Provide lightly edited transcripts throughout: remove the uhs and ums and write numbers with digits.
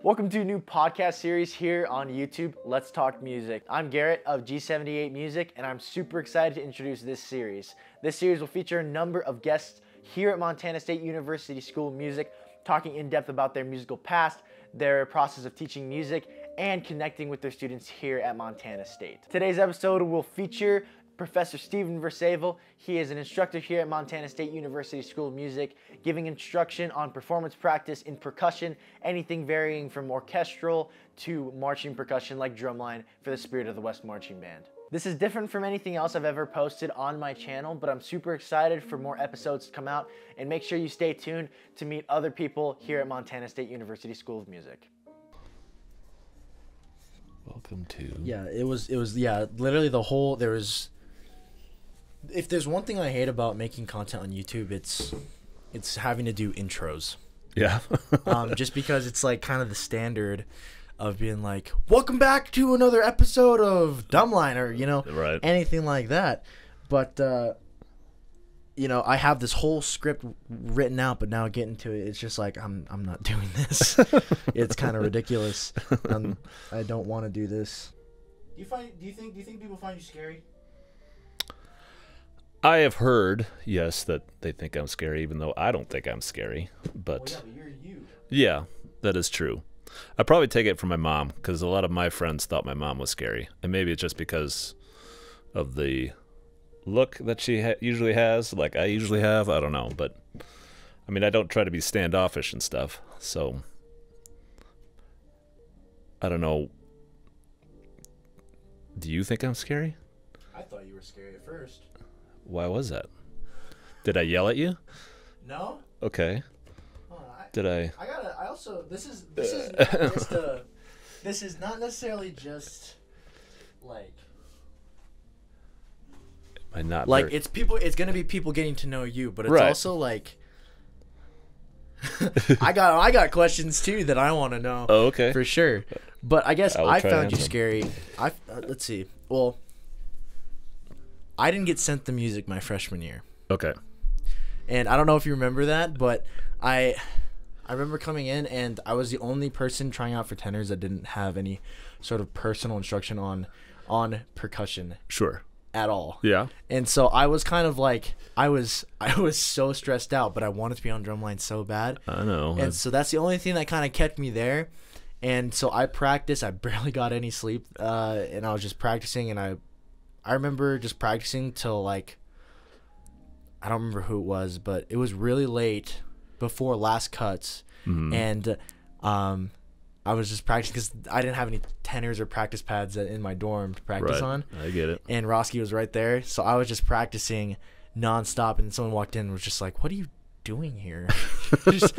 Welcome to a new podcast series here on YouTube, Let's Talk Music. I'm Garrett of G78 Music, and I'm super excited to introduce this series. This series will feature a number of guests here at Montana State University School of Music, talking in depth about their musical past, their process of teaching music, and connecting with their students here at Montana State. Today's episode will feature Professor Stephen Versaevel. He is an instructor here at Montana State University School of Music, giving instruction on performance practice in percussion, anything varying from orchestral to marching percussion like drumline for the Spirit of the West Marching Band. This is different from anything else I've ever posted on my channel, but I'm super excited for more episodes to come out, and make sure you stay tuned to meet other people here at Montana State University School of Music. Welcome to... literally the whole, if there's one thing I hate about making content on YouTube, it's having to do intros. Yeah. Just because it's like kind of the standard of being like, welcome back to another episode of Dumbline, or, Right. anything like that. But, I have this whole script written out, but now getting to it, it's just like, I'm not doing this. It's kind of ridiculous. I don't want to do this. Do you think people find you scary? I have heard, yes, that they think I'm scary, even though I don't think I'm scary. But But you're you. yeah, that is true. I probably take it from my mom, because a lot of my friends thought my mom was scary. And maybe it's just because of the look that she usually has, like I usually have. I don't know. But, I mean, I don't try to be standoffish and stuff. So, I don't know. Do you think I'm scary? I thought you were scary at first. Why was that? Did I yell at you? No? Okay. Did I? I also, this is not just this is not necessarily just like Am I not like very... it's gonna be people getting to know you, but it's Right. also like I got questions too that I want to know. Oh, okay. For sure. But I guess I will I try to found you answer them. scary. Let's see. Well, I didn't get sent the music my freshman year. Okay. And I don't know if you remember that, but I remember coming in and I was the only person trying out for tenors that didn't have any sort of personal instruction on percussion Sure. at all. Yeah. And so I was kind of like I was so stressed out, but I wanted to be on drumline so bad. I know. And so that's the only thing that kind of kept me there. And so I practiced. I barely got any sleep, and I was just practicing. And I remember just practicing till like, I don't remember who it was, but it was really late before last cuts. Mhm. And I was just practicing because I didn't have any tenors or practice pads in my dorm to practice Right. on. I get it. And Roski was right there. So I was just practicing nonstop. And someone walked in and was just like, what are you doing here? Just,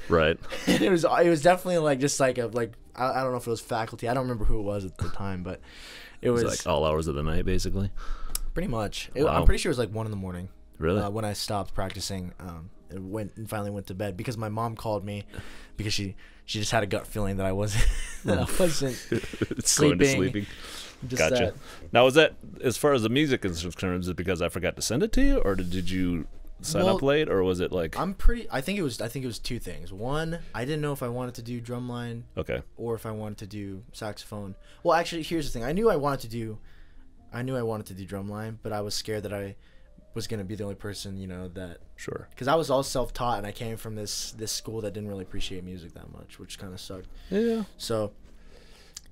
Right. and it was definitely like just like I don't know if it was faculty. I don't remember who it was at the time, but it was Like all hours of the night, basically. pretty much. Wow. I'm pretty sure it was like 1 a.m. Really? When I stopped practicing. And finally went to bed because my mom called me because she just had a gut feeling that I wasn't It's going to sleeping. Just Gotcha. that. Now, was that, as far as the music is concerned, is it because I forgot to send it to you, or did you sign up late, or was it like... I think it was two things. One, I didn't know if I wanted to do drumline Okay. or if I wanted to do saxophone. Well, actually, here's the thing. I knew I wanted to do drumline, but I was scared that I was going to be the only person, that... Sure. Because I was all self-taught, and I came from this school that didn't really appreciate music that much, which kind of sucked. Yeah. So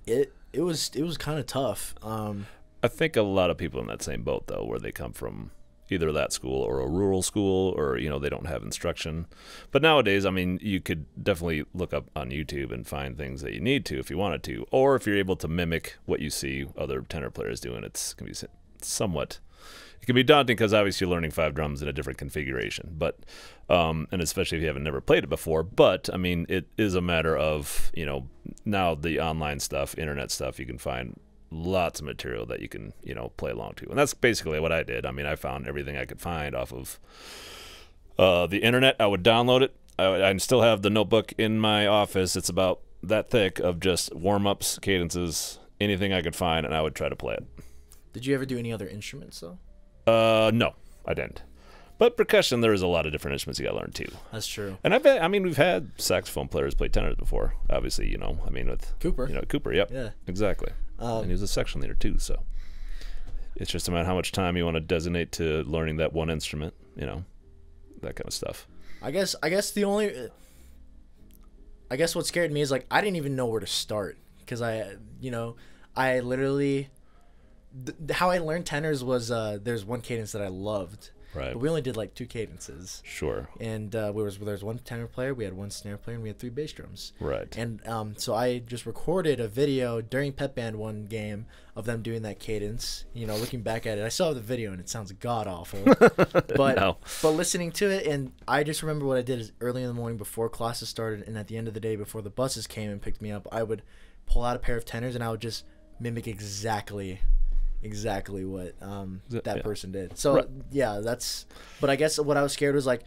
it was kind of tough. I think a lot of people in that same boat, though, where they come from either that school or a rural school, or, they don't have instruction. But nowadays, I mean, you could definitely look up on YouTube and find things that you need to if you wanted to, or if you're able to mimic what you see other tenor players doing, it can be somewhat... It can be daunting because obviously you're learning 5 drums in a different configuration, but and especially if you haven't never played it before. But I mean, it is a matter of now the online stuff, internet stuff. You can find lots of material that you can play along to, and that's basically what I did. I mean, I found everything I could find off of the internet. I would download it. I still have the notebook in my office. It's about that thick of just warm-ups, cadences, anything I could find, and I would try to play it. Did you ever do any other instruments though? No, I didn't. But percussion, there is a lot of different instruments you got to learn too. That's true. And I mean, we've had saxophone players play tenors before. Obviously, you know, I mean, with Cooper. You know, Cooper. Yep. Yeah. Exactly. And he was a section leader too. So it's just about how much time you want to designate to learning that one instrument. You know, that kind of stuff. I guess what scared me is like I didn't even know where to start because I literally how I learned tenors was there's one cadence that I loved. Right. But we only did like 2 cadences. Sure. And there was one tenor player, we had 1 snare player, and we had 3 bass drums. Right. And so I just recorded a video during Pep Band 1 game of them doing that cadence. You know, looking back at it, I saw the video and it sounds god awful. But No. but listening to it, and I just remember what I did is early in the morning before classes started, and at the end of the day before the buses came and picked me up, I would pull out a pair of tenors and I would just mimic exactly what that person did. So right. yeah, but I guess what I was scared was like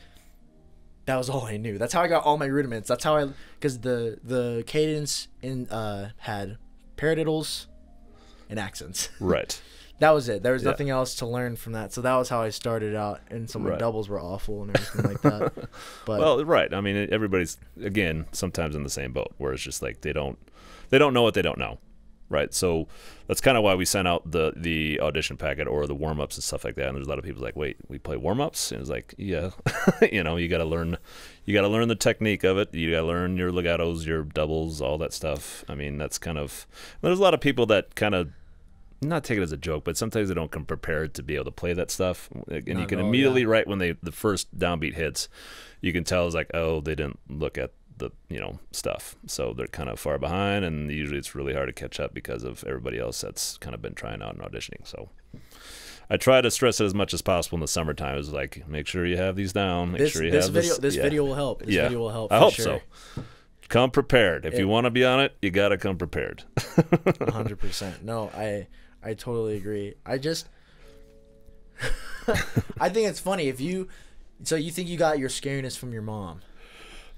that was all I knew. That's how I got all my rudiments. That's how because the cadence in had paradiddles and accents. Right. That was it. There was nothing else to learn from that. So that was how I started out, and some of my doubles were awful and everything like that. But well, right. I mean, everybody's again sometimes in the same boat where it's just like they don't know what they don't know. Right, so that's kind of why we sent out the audition packet or the warm-ups and stuff like that. And there's a lot of people like, wait, we play warm-ups? And it's like, yeah, you know, you got to learn the technique of it. You got to learn your legatos, your doubles, all that stuff. I mean, that's kind of there's a lot of people that kind of not take it as a joke, but sometimes they don't come prepared to be able to play that stuff. And you can immediately, right when the first downbeat hits, you can tell it's like, oh, they didn't look at the stuff, so they're kind of far behind, and usually it's really hard to catch up because of everybody else that's kind of been trying out and auditioning. So I try to stress it as much as possible in the summertime. It's like, make sure you have these down. Make sure you have this video will help. This video will help. I hope so. Come prepared. If you want to be on it, you got to come prepared. 100%. No, I totally agree. I just I think it's funny so you think you got your scariness from your mom?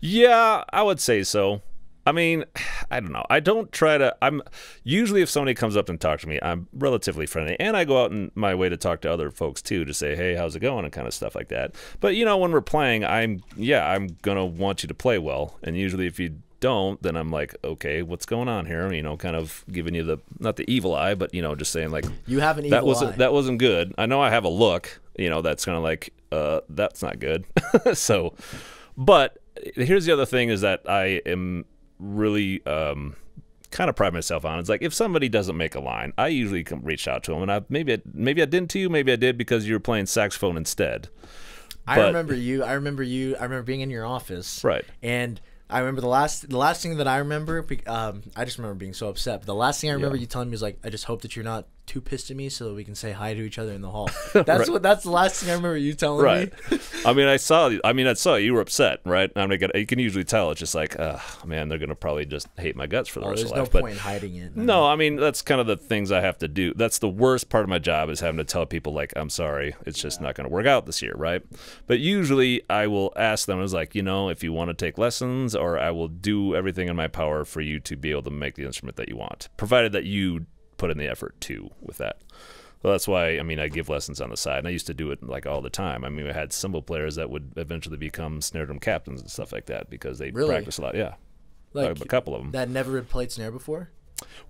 Yeah, I would say so. I mean, I don't know. I don't try to. I'm usually if somebody comes up and talks to me, I'm relatively friendly, and I go out in my way to talk to other folks too, to say, hey, how's it going, and kind of stuff like that. But when we're playing, I'm gonna want you to play well, and usually if you don't, then I'm like, okay, what's going on here? Kind of giving you not the evil eye, but just saying like, you have an evil eye. That wasn't good. I know I have a look, that's kind of like, that's not good. So, but here's the other thing is that I am really kind of pride myself on. It's like if somebody doesn't make a line, I usually reach out to them, and maybe I didn't to you, maybe I did because you were playing saxophone instead. I remember being in your office, right? And I remember the last thing that I remember. I just remember being so upset. But the last thing I remember you telling me was like, I just hope that you're not too pissed at me so that we can say hi to each other in the hall. That's right. That's the last thing I remember you telling right. me. I saw you were upset, right? You can usually tell. It's just like, man, they're gonna probably just hate my guts for the rest of life. There's no point in hiding it. No, that's kind of the things I have to do. That's the worst part of my job is having to tell people like, I'm sorry, it's just not gonna work out this year, right? But usually I will ask them, it's like, if you want to take lessons, or I will do everything in my power for you to be able to make the instrument that you want, provided that you put in the effort too with that. Well, that's why, I give lessons on the side, and I used to do it like all the time. I had cymbal players that would eventually become snare drum captains and stuff like that because they practice a lot. Yeah, like a couple of them that never had played snare before.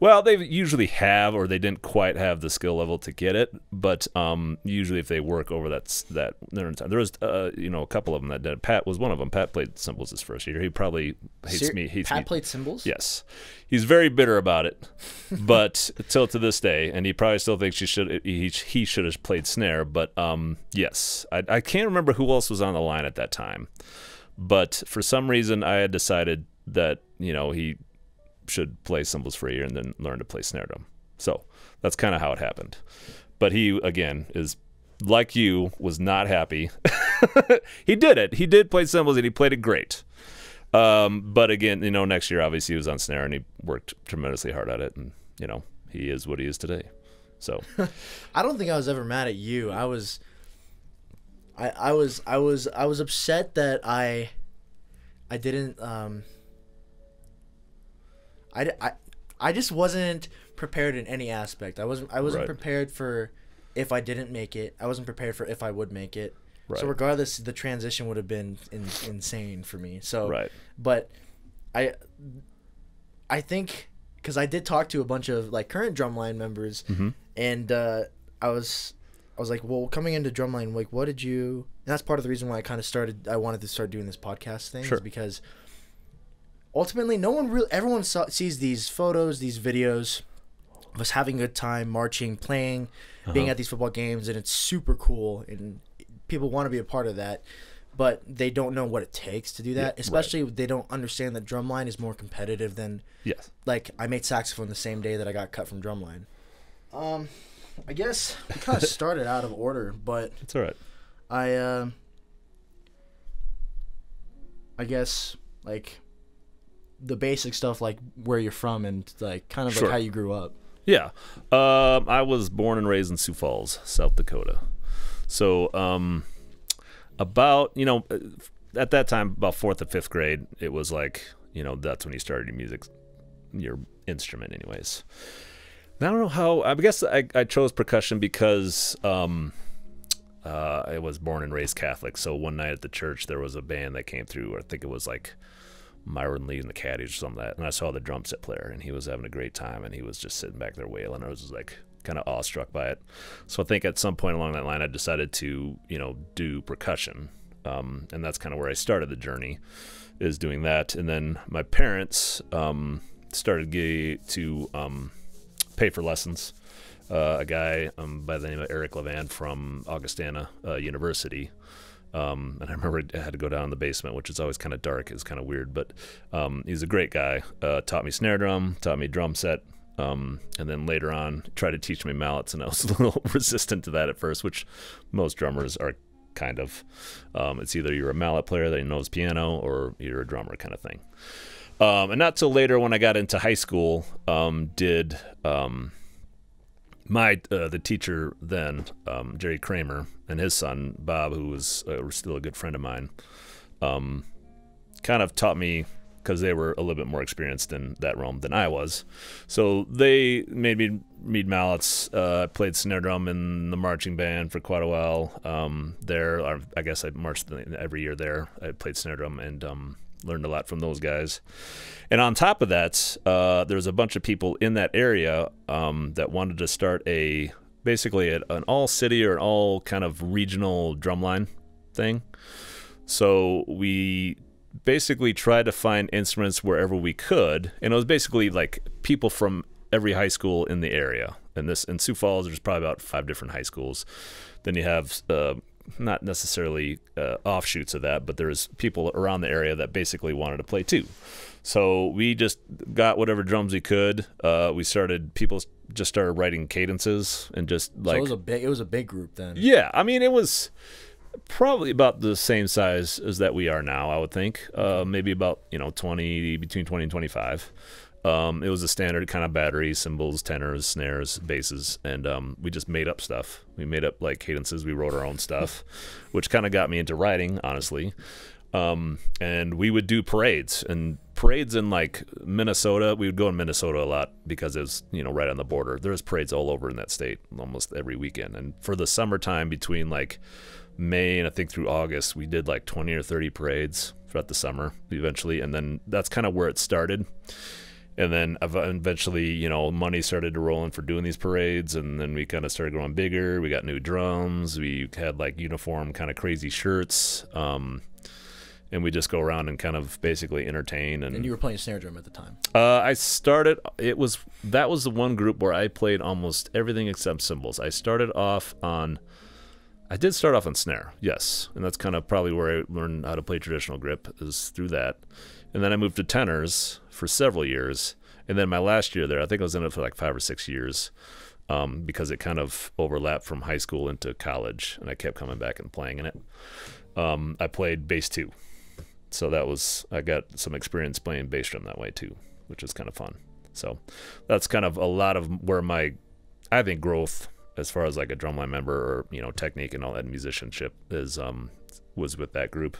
Well, they usually have, or they didn't quite have the skill level to get it. But usually, if they work over that there was a couple of them that did. Pat was one of them. Pat played cymbals his first year. He probably hates me. Pat played cymbals. Yes, he's very bitter about it, but till to this day, and he probably still thinks he should have played snare. But yes, I can't remember who else was on the line at that time, but for some reason, I had decided that he should play cymbals for a year and then learn to play snare drum. So that's kind of how it happened. But he, again, is like you, was not happy. He did it. He did play cymbals and he played it great. But again, next year, obviously he was on snare and he worked tremendously hard at it. And, he is what he is today. So I don't think I was ever mad at you. I was upset that I didn't, I just wasn't prepared in any aspect. I wasn't right. prepared for if I didn't make it. I wasn't prepared for if I would make it. So regardless, the transition would have been insane for me. So, Right. But I think, because I did talk to a bunch of like current drumline members, and I was like, well, coming into drumline, like, what did you? And that's part of the reason why I wanted to start doing this podcast thing, is because ultimately, everyone sees these photos, these videos of us having a good time, marching, playing, being at these football games, and it's super cool, and people want to be a part of that, but they don't know what it takes to do that. Especially they don't understand that drumline is more competitive than like I made saxophone the same day that I got cut from drumline. I guess we kind of started out of order, but it's all right. I guess like the basic stuff, like where you're from and like kind of like how you grew up. Yeah. I was born and raised in Sioux Falls, South Dakota. So about, at that time, about 4th or 5th grade, it was like, that's when you started your music, your instrument anyways. And I don't know how, I guess I chose percussion because I was born and raised Catholic. So one night at the church, there was a band that came through. I think it was like Myron Lee and the Caddies or something like that. And I saw the drum set player, and he was having a great time, and he was just sitting back there wailing. I was just like kind of awestruck by it. So I think at some point along that line, I decided to, do percussion. And that's kind of where I started the journey, is doing that. And then my parents started to pay for lessons. A guy by the name of Eric Levan from Augustana University. And I remember I had to go down in the basement, which is always kind of dark. It's kind of weird, but he's a great guy. Taught me snare drum, taught me drum set, and then later on tried to teach me mallets, and I was a little resistant to that at first, which most drummers are kind of. It's either you're a mallet player that knows piano or you're a drummer kind of thing. And not till later when I got into high school, did the teacher then, Jerry Kramer, and his son Bob, who was still a good friend of mine, kind of taught me, because they were a little bit more experienced in that realm than I was. So they made me read mallets. I played snare drum in the marching band for quite a while. I guess I marched every year there. I played snare drum and learned a lot from those guys. And on top of that, there's a bunch of people in that area that wanted to start basically an all-city or an all kind of regional drumline thing. So we basically tried to find instruments wherever we could, and it was basically like people from every high school in the area. And in Sioux Falls, there's probably about 5 different high schools. Then you have not necessarily offshoots of that, but there's people around the area that basically wanted to play too. So we just got whatever drums we could. People just started writing cadences, and just like, so it was a big group then. Yeah, I mean, it was probably about the same size as that we are now, I would think. Maybe about between 20 and 25. It was a standard kind of battery, cymbals, tenors, snares, basses, and we just made up stuff. We made up like cadences. We wrote our own stuff, which kind of got me into writing, honestly. And we would do parades in like Minnesota. We would go in Minnesota a lot because it was, right on the border. There's parades all over in that state almost every weekend. And for the summertime, between like May and I think through August, we did like 20 or 30 parades throughout the summer eventually. And then that's kind of where it started. And then eventually, money started to roll in for doing these parades, and then we kind of started growing bigger. We got new drums. We had like uniform kind of crazy shirts, and we just go around and kind of basically entertain. And you were playing snare drum at the time. That was the one group where I played almost everything except cymbals. I did start off on snare, yes, and that's kind of probably where I learned how to play traditional grip, is through that. And then I moved to tenors for several years. And then my last year there, I think I was in it for like 5 or 6 years, because it kind of overlapped from high school into college, and I kept coming back and playing in it. I played bass too. So I got some experience playing bass drum that way too, which was kind of fun. So that's kind of a lot of where I think growth as far as like a drumline member or, technique and all that musicianship was with that group.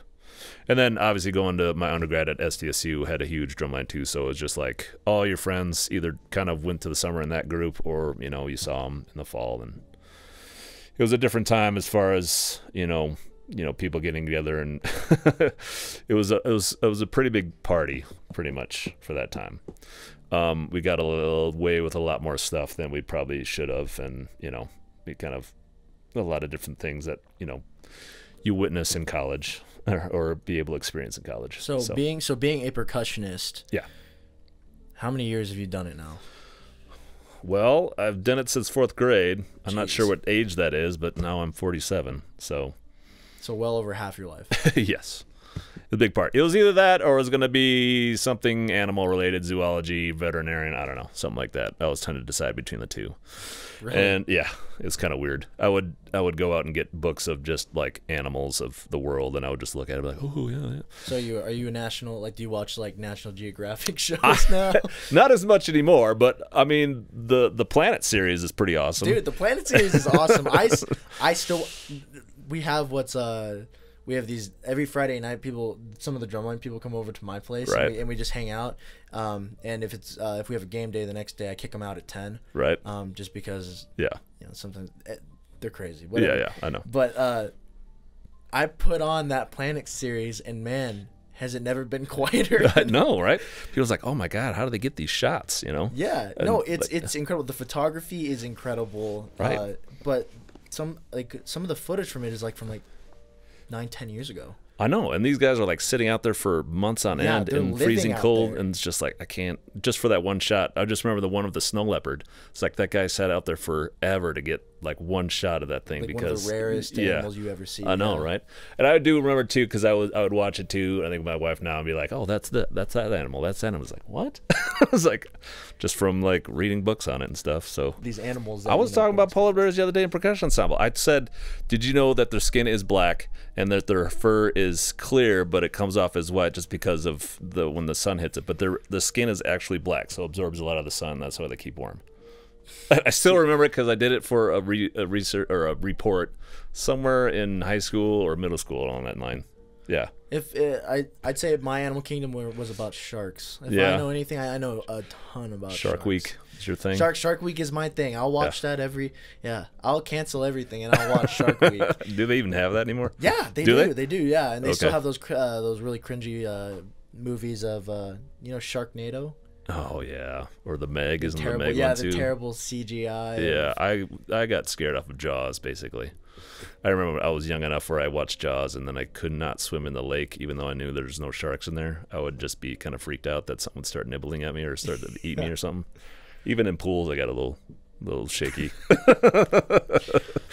And then obviously going to my undergrad at SDSU had a huge drumline too. So it was just like all your friends either kind of went to the summer in that group, or, you saw them in the fall. And it was a different time as far as, people getting together, and it was a pretty big party, pretty much for that time. We got a little away with a lot more stuff than we probably should have, and we kind of a lot of different things that you witness in college or be able to experience in college. So being a percussionist. Yeah. How many years have you done it now? Well, I've done it since 4th grade. I'm Jeez. not sure what age that is, but now I'm 47. So well over half your life. Yes. The big part. It was either that or it was going to be something animal related, zoology, veterinarian, I don't know, something like that. I was trying to decide between the two. Really? And yeah, it's kind of weird. I would go out and get books of just like animals of the world, and I would just look at it and be like, oh yeah. So are you a national, like, do you watch like National Geographic shows now? Not as much anymore, but I mean the Planet series is pretty awesome. Dude, the Planet series is awesome. I still, we have we have these every Friday night. Some of the drumline people come over to my place, right. and we just hang out. And if we have a game day the next day, I kick them out at 10. Right. Just because. Yeah. Sometimes they're crazy. Whatever. Yeah, I know. But I put on that Planet series, and man, has it never been quieter. I know, right? People's like, oh my God, how do they get these shots? Yeah. And, no, it's incredible. The photography is incredible. Right. But some of the footage from it is like from 9-10 years ago. I know, and these guys are like sitting out there for months on end in freezing cold, and it's just like, I can't, just for that one shot. I just remember the one of the snow leopard. It's like that guy sat out there forever to get like one shot of that thing, because one of the rarest animals you ever see. I know, right? And I do remember too, because I would watch it too. I think my wife now would be like, oh, that's that animal. That's that animal. I was like, what? I was like, just from like reading books on it and stuff. So these animals. I was talking about polar bears the other day in percussion ensemble. I said, did you know that their skin is black and that their fur is clear, but it comes off as white just because of when the sun hits it? But the skin is actually black, so it absorbs a lot of the sun. That's why they keep warm. I still remember it because I did it for a research or a report somewhere in high school or middle school along that line. Yeah. I'd say my animal kingdom was about sharks. If I know anything, I know a ton about Shark Week is your thing. Shark Week is my thing. I'll watch that I'll cancel everything and I'll watch Shark Week. Do they even have that anymore? Yeah, they do. They do. Yeah, and they still have those really cringy movies of Sharknado. Oh yeah, or the Meg, isn't terrible, the Meg one too? Yeah, the terrible CGI. Yeah, I got scared off of Jaws basically. I remember I was young enough where I watched Jaws and then I could not swim in the lake, even though I knew there's no sharks in there. I would just be kind of freaked out that something would start nibbling at me or start to eat me or something. Even in pools, I got a little shaky.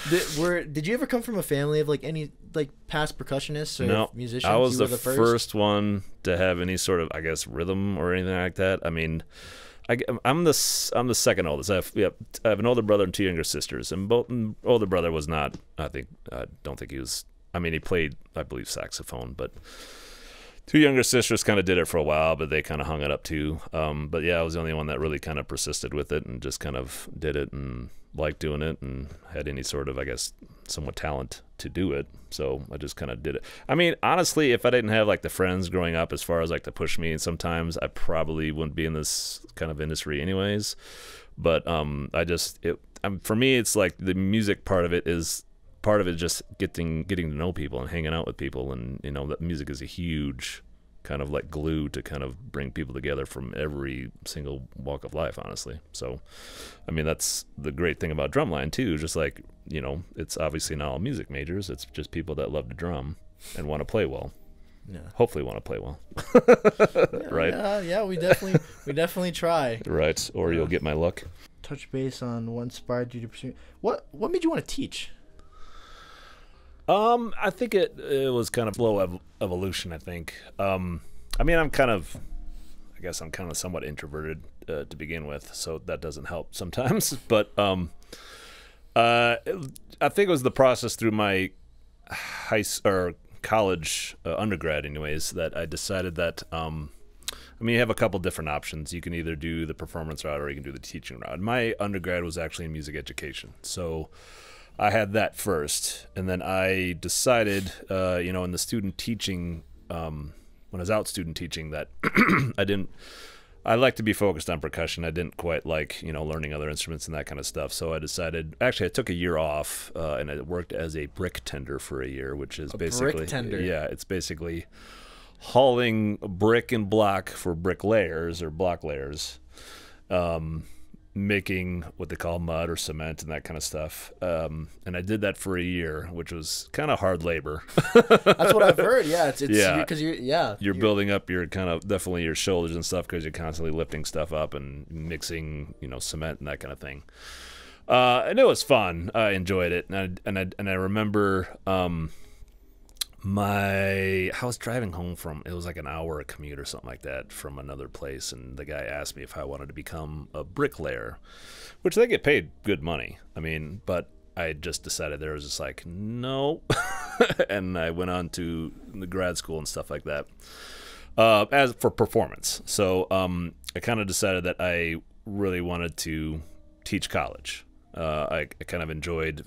Did you ever come from a family of any past percussionists or musicians? I was the first one to have any sort of, I guess, rhythm or anything like that. I mean, I'm the second oldest. I have an older brother and 2 younger sisters, and older brother was not. I don't think he was. I mean, he played, I believe, saxophone, but 2 younger sisters kind of did it for a while, but they kind of hung it up too. But yeah, I was the only one that really kind of persisted with it and just kind of did it and liked doing it and had any sort of, I guess, somewhat talent to do it. So I just kind of did it. I mean, honestly, if I didn't have the friends growing up as far as to push me, sometimes I probably wouldn't be in this kind of industry anyways. But for me, it's the music part of it is just getting to know people and hanging out with people, and that music is a huge kind of glue to kind of bring people together from every single walk of life, honestly. So I mean, that's the great thing about drumline too, just it's obviously not all music majors, it's just people that love to drum and want to play well. Yeah. Hopefully want to play well. Right? Yeah, we definitely try. Right, or you'll get my look. Touch base on what inspired you to pursue. What made you want to teach? I think it was kind of slow evolution, I think. I mean, I guess I'm kind of somewhat introverted to begin with, so that doesn't help sometimes. But I think it was the process through my college, undergrad anyways, that I decided that, you have a couple different options. You can either do the performance route or you can do the teaching route. My undergrad was actually in music education, so I had that first, and then I decided, in the student teaching, when I was out student teaching, that I I like to be focused on percussion. I didn't quite like, learning other instruments and that kind of stuff. So I decided, actually, I took a year off, and I worked as a brick tender for a year, which is basically, brick tender. Yeah, it's basically hauling brick and block for brick layers or block layers, making what they call mud or cement and that kind of stuff. And I did that for a year, which was kind of hard labor. That's what I've heard. Yeah, it's because you're building up your kind of definitely your shoulders and stuff because you're constantly lifting stuff up and mixing, cement and that kind of thing. And it was fun. I enjoyed it, and I remember I was driving home from, it was like an hour commute or something like that from another place, and the guy asked me if I wanted to become a bricklayer, which they get paid good money. I mean, but I just decided there was just like, no. And I went on to the grad school and stuff like that as for performance. So I kind of decided that I really wanted to teach college. I kind of enjoyed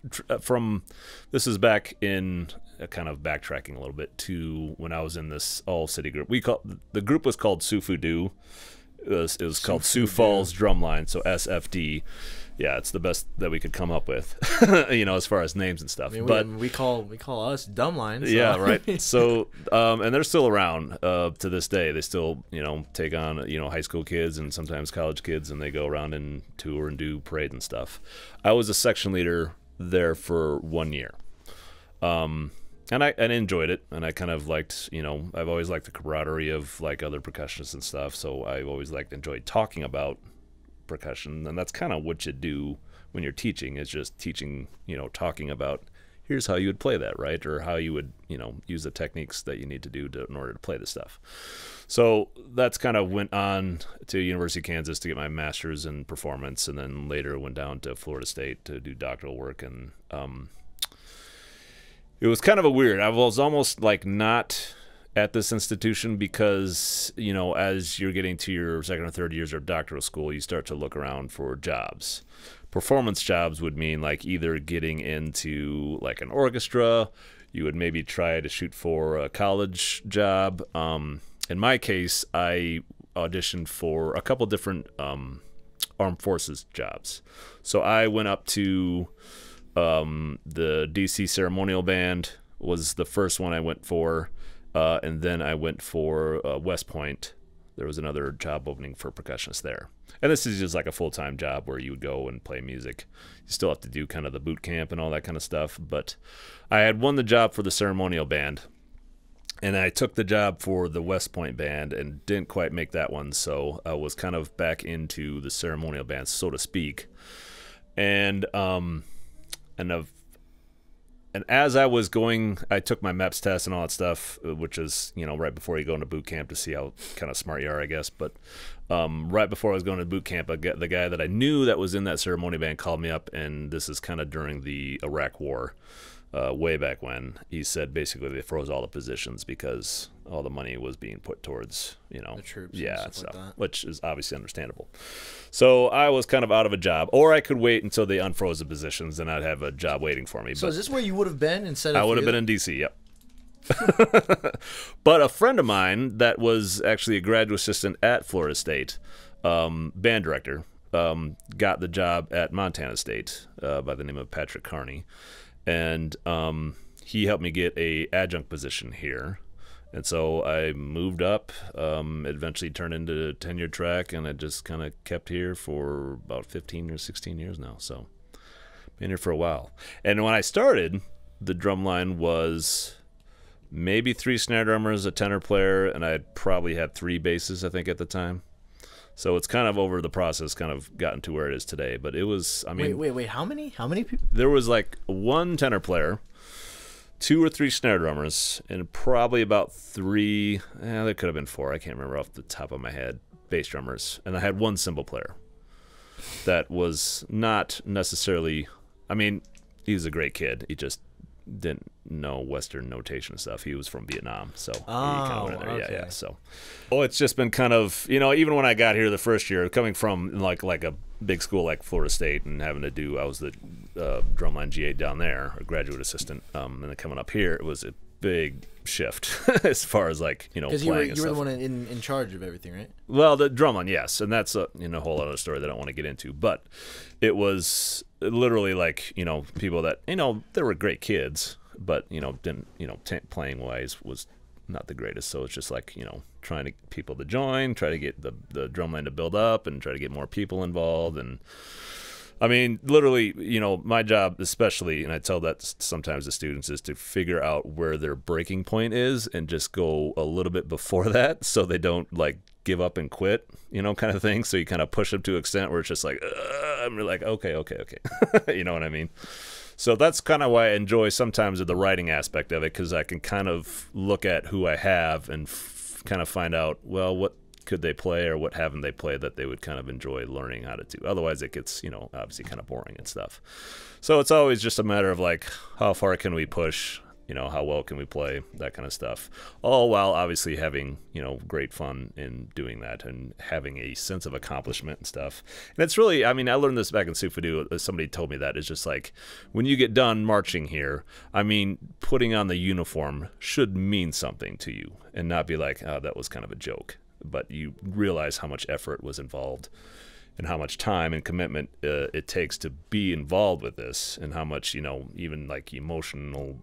this is back in kind of backtracking a little bit to when I was in this all city group. The group was called Sufudu. It was called Sioux Falls Drumline, so SFD. Yeah, it's the best that we could come up with, as far as names and stuff. I mean, but we call us Dumbline. So. Yeah, right. So, and they're still around to this day. They still, take on, high school kids and sometimes college kids, and they go around and tour and do parade and stuff. I was a section leader there for 1 year. And I enjoyed it, and I kind of liked, I've always liked the camaraderie of like other percussionists and stuff, so I've always enjoyed talking about percussion, and that's kind of what you do when you're teaching, is just teaching, talking about here's how you would play that, right? Or how you would, use the techniques that you need to do in order to play the stuff. So that's kind of went on to University of Kansas to get my master's in performance, and then later went down to Florida State to do doctoral work, and it was kind of a weird. I was almost like not at this institution because, as you're getting to your second or third years of doctoral school, you start to look around for jobs. Performance jobs would mean like either getting into like an orchestra, you would maybe try to shoot for a college job. In my case, I auditioned for a couple different armed forces jobs. So I went up to the DC Ceremonial Band was the first one I went for, and then I went for West Point. There was another job opening for percussionists there. And this is just like a full-time job where you would go and play music. You still have to do kind of the boot camp and all that kind of stuff. But I had won the job for the ceremonial band, and I took the job for the West Point band and didn't quite make that one. So I was kind of back into the ceremonial band, so to speak. And as I was going, I took my MEPS test and all that stuff, which is, right before you go into boot camp to see how kind of smart you are, I guess. But right before I was going to boot camp, the guy that I knew that was in that ceremony band called me up, and this is kind of during the Iraq War, way back when. He said basically they froze all the positions because all the money was being put towards, the troops, and stuff like that. Which is obviously understandable. So I was kind of out of a job, or I could wait until they unfroze the positions, and I'd have a job waiting for me. So is this where you would have been instead of? I would have been in DC. Yep. But a friend of mine that was actually a graduate assistant at Florida State, band director, got the job at Montana State by the name of Patrick Carney, and he helped me get a adjunct position here. And so I moved up, eventually turned into a tenure track, and I just kind of kept here for about 15 or 16 years now. So been here for a while. And when I started, the drum line was maybe 3 snare drummers, a tenor player, and I probably had 3 basses, I think, at the time. So it's kind of over the process, kind of gotten to where it is today. But it was, I mean... Wait, how many people? There was like 1 tenor player, 2 or 3 snare drummers, and probably about 3, there could have been 4, I can't remember off the top of my head, bass drummers. And I had 1 cymbal player that was not necessarily, I mean, he was a great kid. He just didn't know Western notation and stuff. He was from Vietnam, so he kind of went in there. Okay. Yeah. So, it's just been kind of, even when I got here the first year, coming from like a big school like Florida State and having to do, I was the drumline GA down there, a graduate assistant, and then coming up here, it was a big shift as far as like because playing. You were the one in charge of everything, right? Well, the drumline, yes, and that's a whole other story that I don't want to get into. But it was literally like people that they were great kids, but didn't playing wise was not the greatest. So it's just like trying to get people to join, try to get the drumline to build up, and try to get more people involved. And I mean, literally, my job especially, and I tell that sometimes to students, is to figure out where their breaking point is and just go a little bit before that so they don't like give up and quit, kind of thing. So you kind of push them to an extent where it's just like, I'm like, okay. You know what I mean? So that's kind of why I enjoy sometimes the writing aspect of it, because I can kind of look at who I have and kind of find out, well, what could they play or what haven't they played that they would kind of enjoy learning how to do. Otherwise it gets, obviously kind of boring and stuff. So it's always just a matter of like, how far can we push, how well can we play, that kind of stuff. All while obviously having, great fun in doing that and having a sense of accomplishment and stuff. And it's really, I learned this back in Sufadu. Somebody told me that it's just like, when you get done marching here, putting on the uniform should mean something to you and not be like, oh, that was kind of a joke. But you realize how much effort was involved and how much time and commitment it takes to be involved with this, and how much, even like emotional,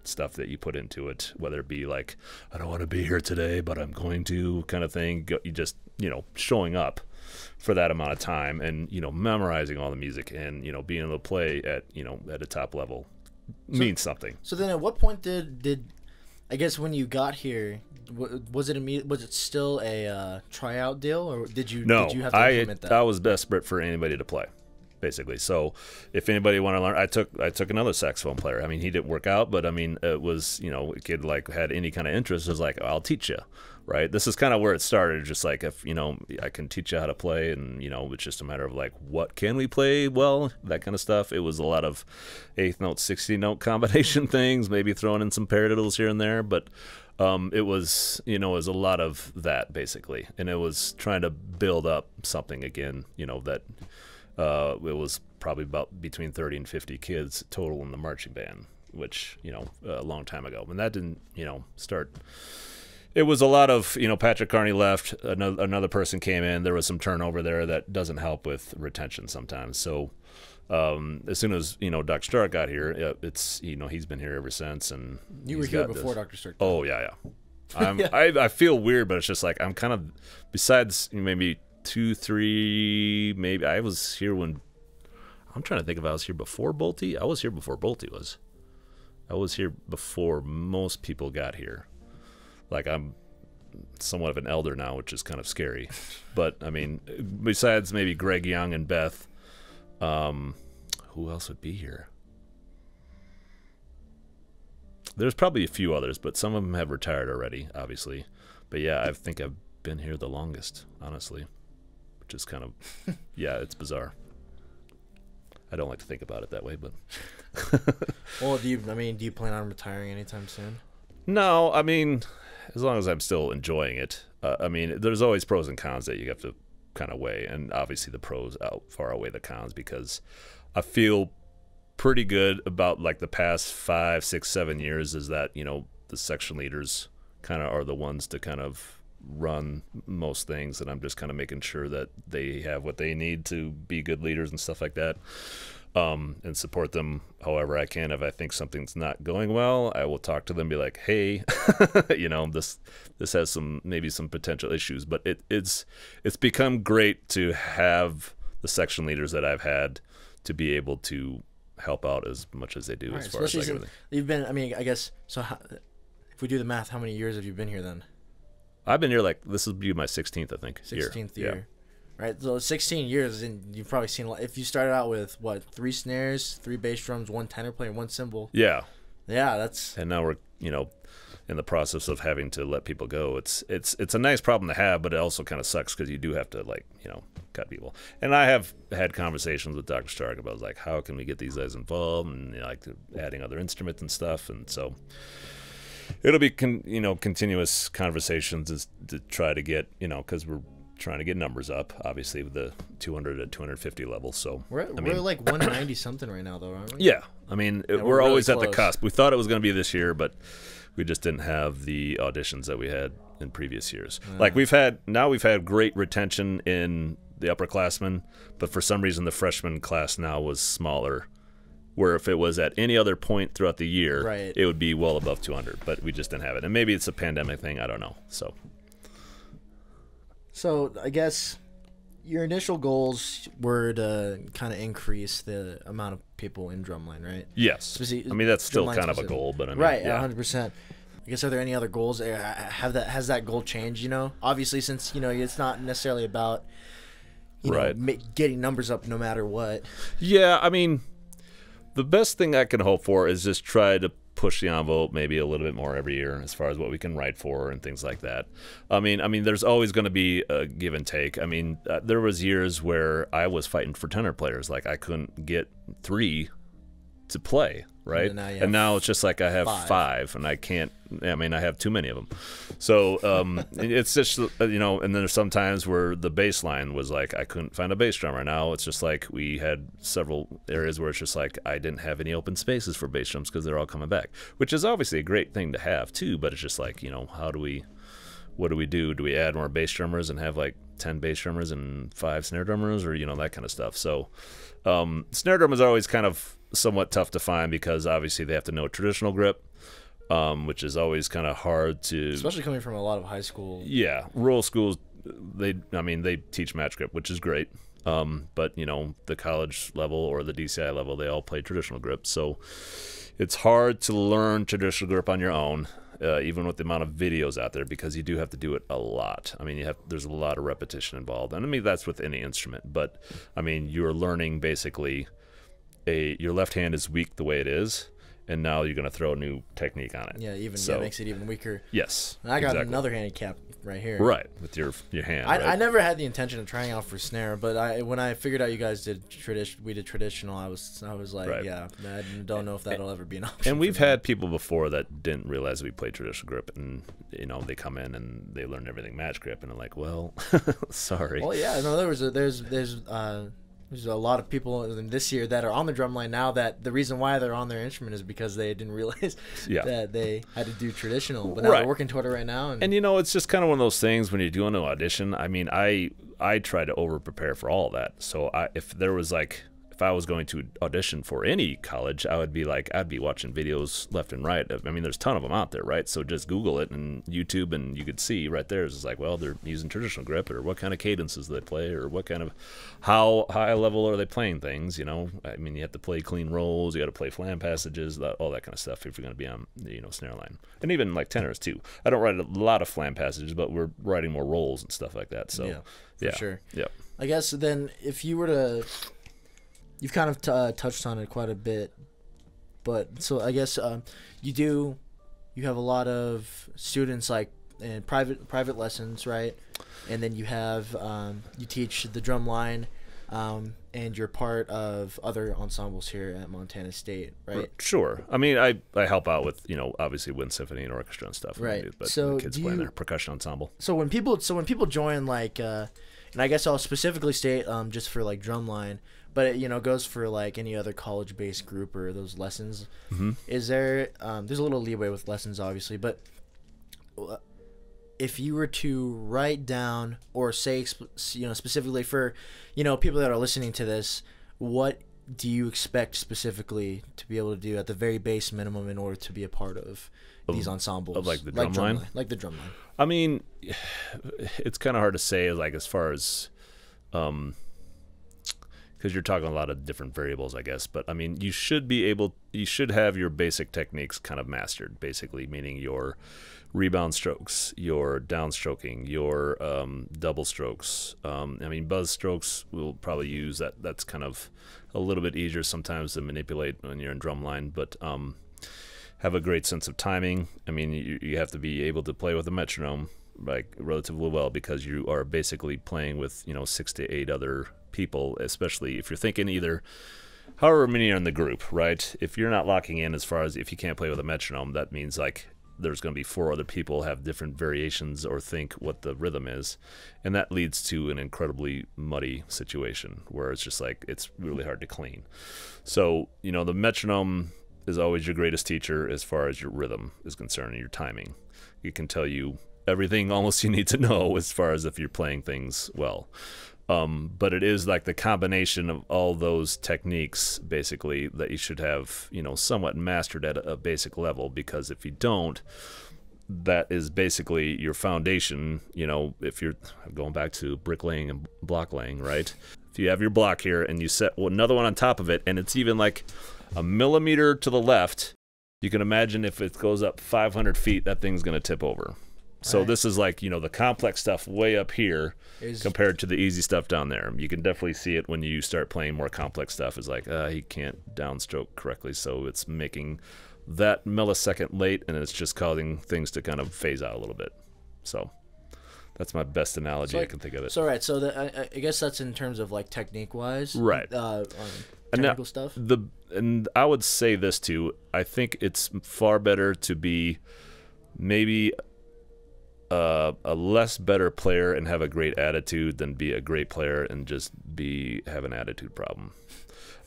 stuff that you put into it, whether it be like, I don't want to be here today, but I'm going to kind of thing. You just, showing up for that amount of time and, memorizing all the music and, being able to play at, at a top level means something. So then at what point did I guess when you got here, was it still a tryout deal, or did you have to implement that? I was desperate for anybody to play, basically. So if anybody wanted to learn, I took another saxophone player. He didn't work out, but it was a kid like had any kind of interest. It was like, I'll teach you, right? This is kind of where it started. Just like, if I can teach you how to play, and it's just a matter of like, what can we play well, that kind of stuff. It was a lot of 8th note, 16th note combination things, maybe throwing in some paradiddles here and there, but it was it was a lot of that basically, and it was trying to build up something again, that it was probably about between 30 and 50 kids total in the marching band, which a long time ago, and that didn't start. It was a lot of Patrick Carney left, another person came in, there was some turnover there that doesn't help with retention sometimes. So as soon as Dr. Stark got here, it's he's been here ever since, and you were here before Dr. Stark. Oh yeah. I feel weird, but it's just like I'm kind of, besides maybe 2, 3, maybe I was here when, I'm trying to think if I was here before Bolte. I was here before Bolte was. I was here before most people got here. Like, I'm somewhat of an elder now, which is kind of scary. But besides maybe Greg Young and Beth, who else would be here? There's probably a few others, but some of them have retired already, obviously. But yeah, I think I've been here the longest, honestly, which is kind of, yeah, it's bizarre. I don't like to think about it that way, but. Well, do you plan on retiring anytime soon? No, as long as I'm still enjoying it. There's always pros and cons that you have to kind of weigh, and obviously the pros far outweigh the cons, because I feel pretty good about like the past 5, 6, 7 years is that the section leaders kind of are the ones to kind of run most things, and I'm just kind of making sure that they have what they need to be good leaders and stuff like that, and support them however I can. If I think something's not going well, I will talk to them, be like, hey, this has maybe some potential issues. But it's become great to have the section leaders that I've had to be able to help out as much as they do, as far as like everything. You've been, I guess, so if we do the math, how many years have you been here then? I've been here, like, this will be my 16th, I think. 16th year. Yeah. Right, so 16 years, and you've probably seen, if you started out with, 3 snares, 3 bass drums, 1 tenor player, 1 cymbal. Yeah. Yeah, that's... And now we're, in the process of having to let people go. It's a nice problem to have, but it also kind of sucks because you do have to, cut people. And I have had conversations with Dr. Stark about, how can we get these guys involved, and, adding other instruments and stuff, and so... It'll be, continuous conversations to try to get, because we're trying to get numbers up, obviously, with the 200 to 250 level. So we're like 190 something right now, though, aren't we? Yeah, we're always really at the cusp. We thought it was going to be this year, but We just didn't have the auditions that we had in previous years. Like we've had great retention in the upperclassmen, but for some reason the freshman class now was smaller. Where if it was at any other point throughout the year, Right. it would be well above 200. But we just didn't have it, and maybe it's a pandemic thing. I don't know. So I guess your initial goals were to kind of increase the amount of people in drumline, right? Yes. I mean, that's still kind of a goal, but I mean, right, yeah. 100%. I guess, are there any other goals? Has that goal changed? You know, obviously, since it's not necessarily about getting numbers up no matter what. Yeah, I mean, the best thing I can hope for is just try to push the envelope maybe a little bit more every year as far as what we can write for and things like that. I mean, there's always going to be a give and take. I mean, there was years where I was fighting for tenor players. Like I couldn't get 3 to play, right? And now it's just like I have 5 and I can't. I mean, I have too many of them. So it's just and then there's some times where the bass line was like I couldn't find a bass drummer. Now it's just like we had several areas where it's just like I didn't have any open spaces for bass drums because they're all coming back, which is obviously a great thing to have too. But it's just like what do we do? Do we add more bass drummers and have like 10 bass drummers and 5 snare drummers, or that kind of stuff? So snare drummers are always kind of somewhat tough to find because obviously they have to know traditional grip, which is always kind of hard to, especially coming from a lot of high school. Yeah, rural schools, they teach match grip, which is great. But the college level or the DCI level, they all play traditional grip, so it's hard to learn traditional grip on your own. Even with the amount of videos out there, because you do have to do it a lot. I mean, there's a lot of repetition involved, and I mean that's with any instrument. But I mean, you're learning basically your left hand is weak the way it is, and now you're going to throw a new technique on it. Yeah, it makes it even weaker. Yes, and I got another handicap right here. Right, with your hand. I never had the intention of trying out for snare, but when I figured out you guys did traditional, I was like, right. Yeah, I don't know if that'll ever be an option. And we've had people before that didn't realize we played traditional grip, and they come in and they learn everything match grip, and I'm like, well, sorry. Well, yeah, no, there's a lot of people this year that are on the drumline now that the reason why they're on their instrument is because they didn't realize that they had to do traditional. But now they're working toward it right now. And it's just kind of one of those things when you're doing an audition. I mean, I try to over-prepare for all of that. So if I was going to audition for any college, I'd be watching videos left and right. I mean, there's a ton of them out there, right? So just Google it and YouTube, and you could see right there. It's like, well, they're using traditional grip, or what kind of cadences they play, or what kind of, how high level are they playing things, I mean, you have to play clean rolls, you got to play flam passages, all that kind of stuff if you're going to be on the, snare line. And even like tenors too. I don't write a lot of flam passages, but we're writing more rolls and stuff like that. So yeah, for sure. Yeah. I guess then if you were to, you've kind of touched on it quite a bit, but so I guess you have a lot of students like in private lessons, right? And then you have you teach the drum line, and you're part of other ensembles here at Montana State, right? Sure. I mean, I help out with obviously wind symphony and orchestra and stuff, right? But so the kids play in their percussion ensemble. So when people join like, and I guess I'll specifically state just for like drumline. But it goes for like any other college-based group or those lessons. Mm-hmm. Is there? There's a little leeway with lessons, obviously, but if you were to write down or say, specifically for, people that are listening to this, what do you expect specifically to be able to do at the very base minimum in order to be a part of these ensembles? Of like the drum line? Like the drum line. I mean, it's kind of hard to say, like as far as. Because you're talking a lot of different variables, I guess. But, I mean, you should have your basic techniques kind of mastered, basically, meaning your rebound strokes, your downstroking, your double strokes. I mean, buzz strokes we'll probably use. That's kind of a little bit easier sometimes to manipulate when you're in drumline, but have a great sense of timing. I mean, you have to be able to play with a metronome like relatively well, because you are basically playing with 6 to 8 other people, especially if you're thinking either however many are in the group, right? If you're not locking in as far as if you can't play with a metronome, that means like there's going to be 4 other people have different variations or think what the rhythm is, and that leads to an incredibly muddy situation where it's just like it's really hard to clean. So the metronome is always your greatest teacher as far as your rhythm is concerned and your timing. It can tell you everything almost you need to know as far as if you're playing things well. But it is like the combination of all those techniques, basically, that you should have, somewhat mastered at a basic level, because if you don't, that is basically your foundation. If you're going back to bricklaying and block laying, right? If you have your block here and you set another one on top of it, and it's even like a millimeter to the left, you can imagine if it goes up 500 feet, that thing's going to tip over. So Right. this is like, the complex stuff way up here compared to the easy stuff down there. You can definitely see it when you start playing more complex stuff. It's like, he can't downstroke correctly, so it's making that millisecond late, and it's just causing things to kind of phase out a little bit. So that's my best analogy I can think of it. So right, so I guess that's in terms of like technique wise, Right. Technical stuff. And I would say this too. I think it's far better to be maybe a less better player and have a great attitude than be a great player and just have an attitude problem.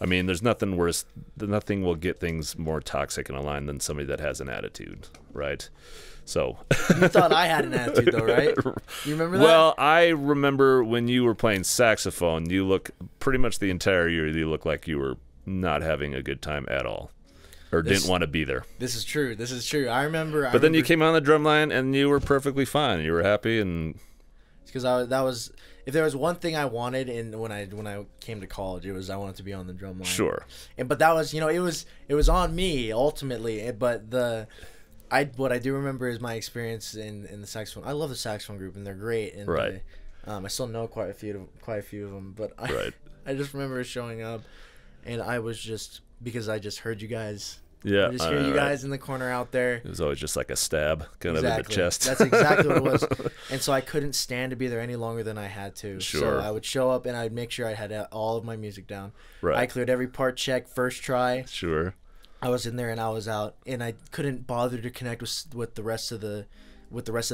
I mean, there's nothing worse. Nothing will get things more toxic in a line than somebody that has an attitude, right? So You thought I had an attitude, though, right? You remember that? Well, I remember when you were playing saxophone, you look pretty much the entire year, you look like you were not having a good time at all, or didn't want to be there. This is true. This is true. I remember. But then you came on the drum line and you were perfectly fine. You were happy, and because that was, if there was one thing I wanted when I came to college, it was I wanted to be on the drum line. sure. But that was, it was on me ultimately. But what I do remember is my experience in the saxophone. I love the saxophone group, and they're great. And Right. I still know quite a few of them. But Right. I just remember showing up, and I was just, because I just heard you guys. Yeah, I just hear you guys in the corner out there. It was always just like a stab, kind of in the chest. That's exactly what it was. And so I couldn't stand to be there any longer than I had to. Sure. So I would show up and I'd make sure I had all of my music down. Right. I cleared every part check first try. Sure. I was in there and I was out, and I couldn't bother to connect with the rest of the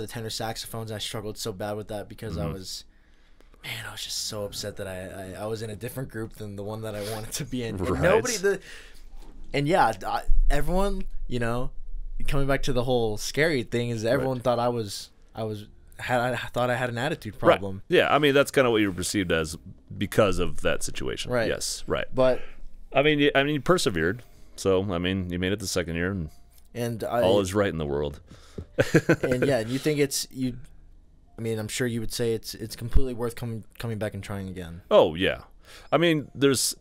tenor saxophones. I struggled so bad with that because I was just so upset that I was in a different group than the one that I wanted to be in. Right. Everyone, coming back to the whole scary thing, is everyone thought I thought I had an attitude problem. Right. Yeah, I mean that's kind of what you were perceived as because of that situation. Right. Yes. Right. But I mean, you persevered. So I mean, you made it the second year, and all is right in the world. And you think I mean, I'm sure you would say it's completely worth coming back and trying again. Oh yeah, I mean, there's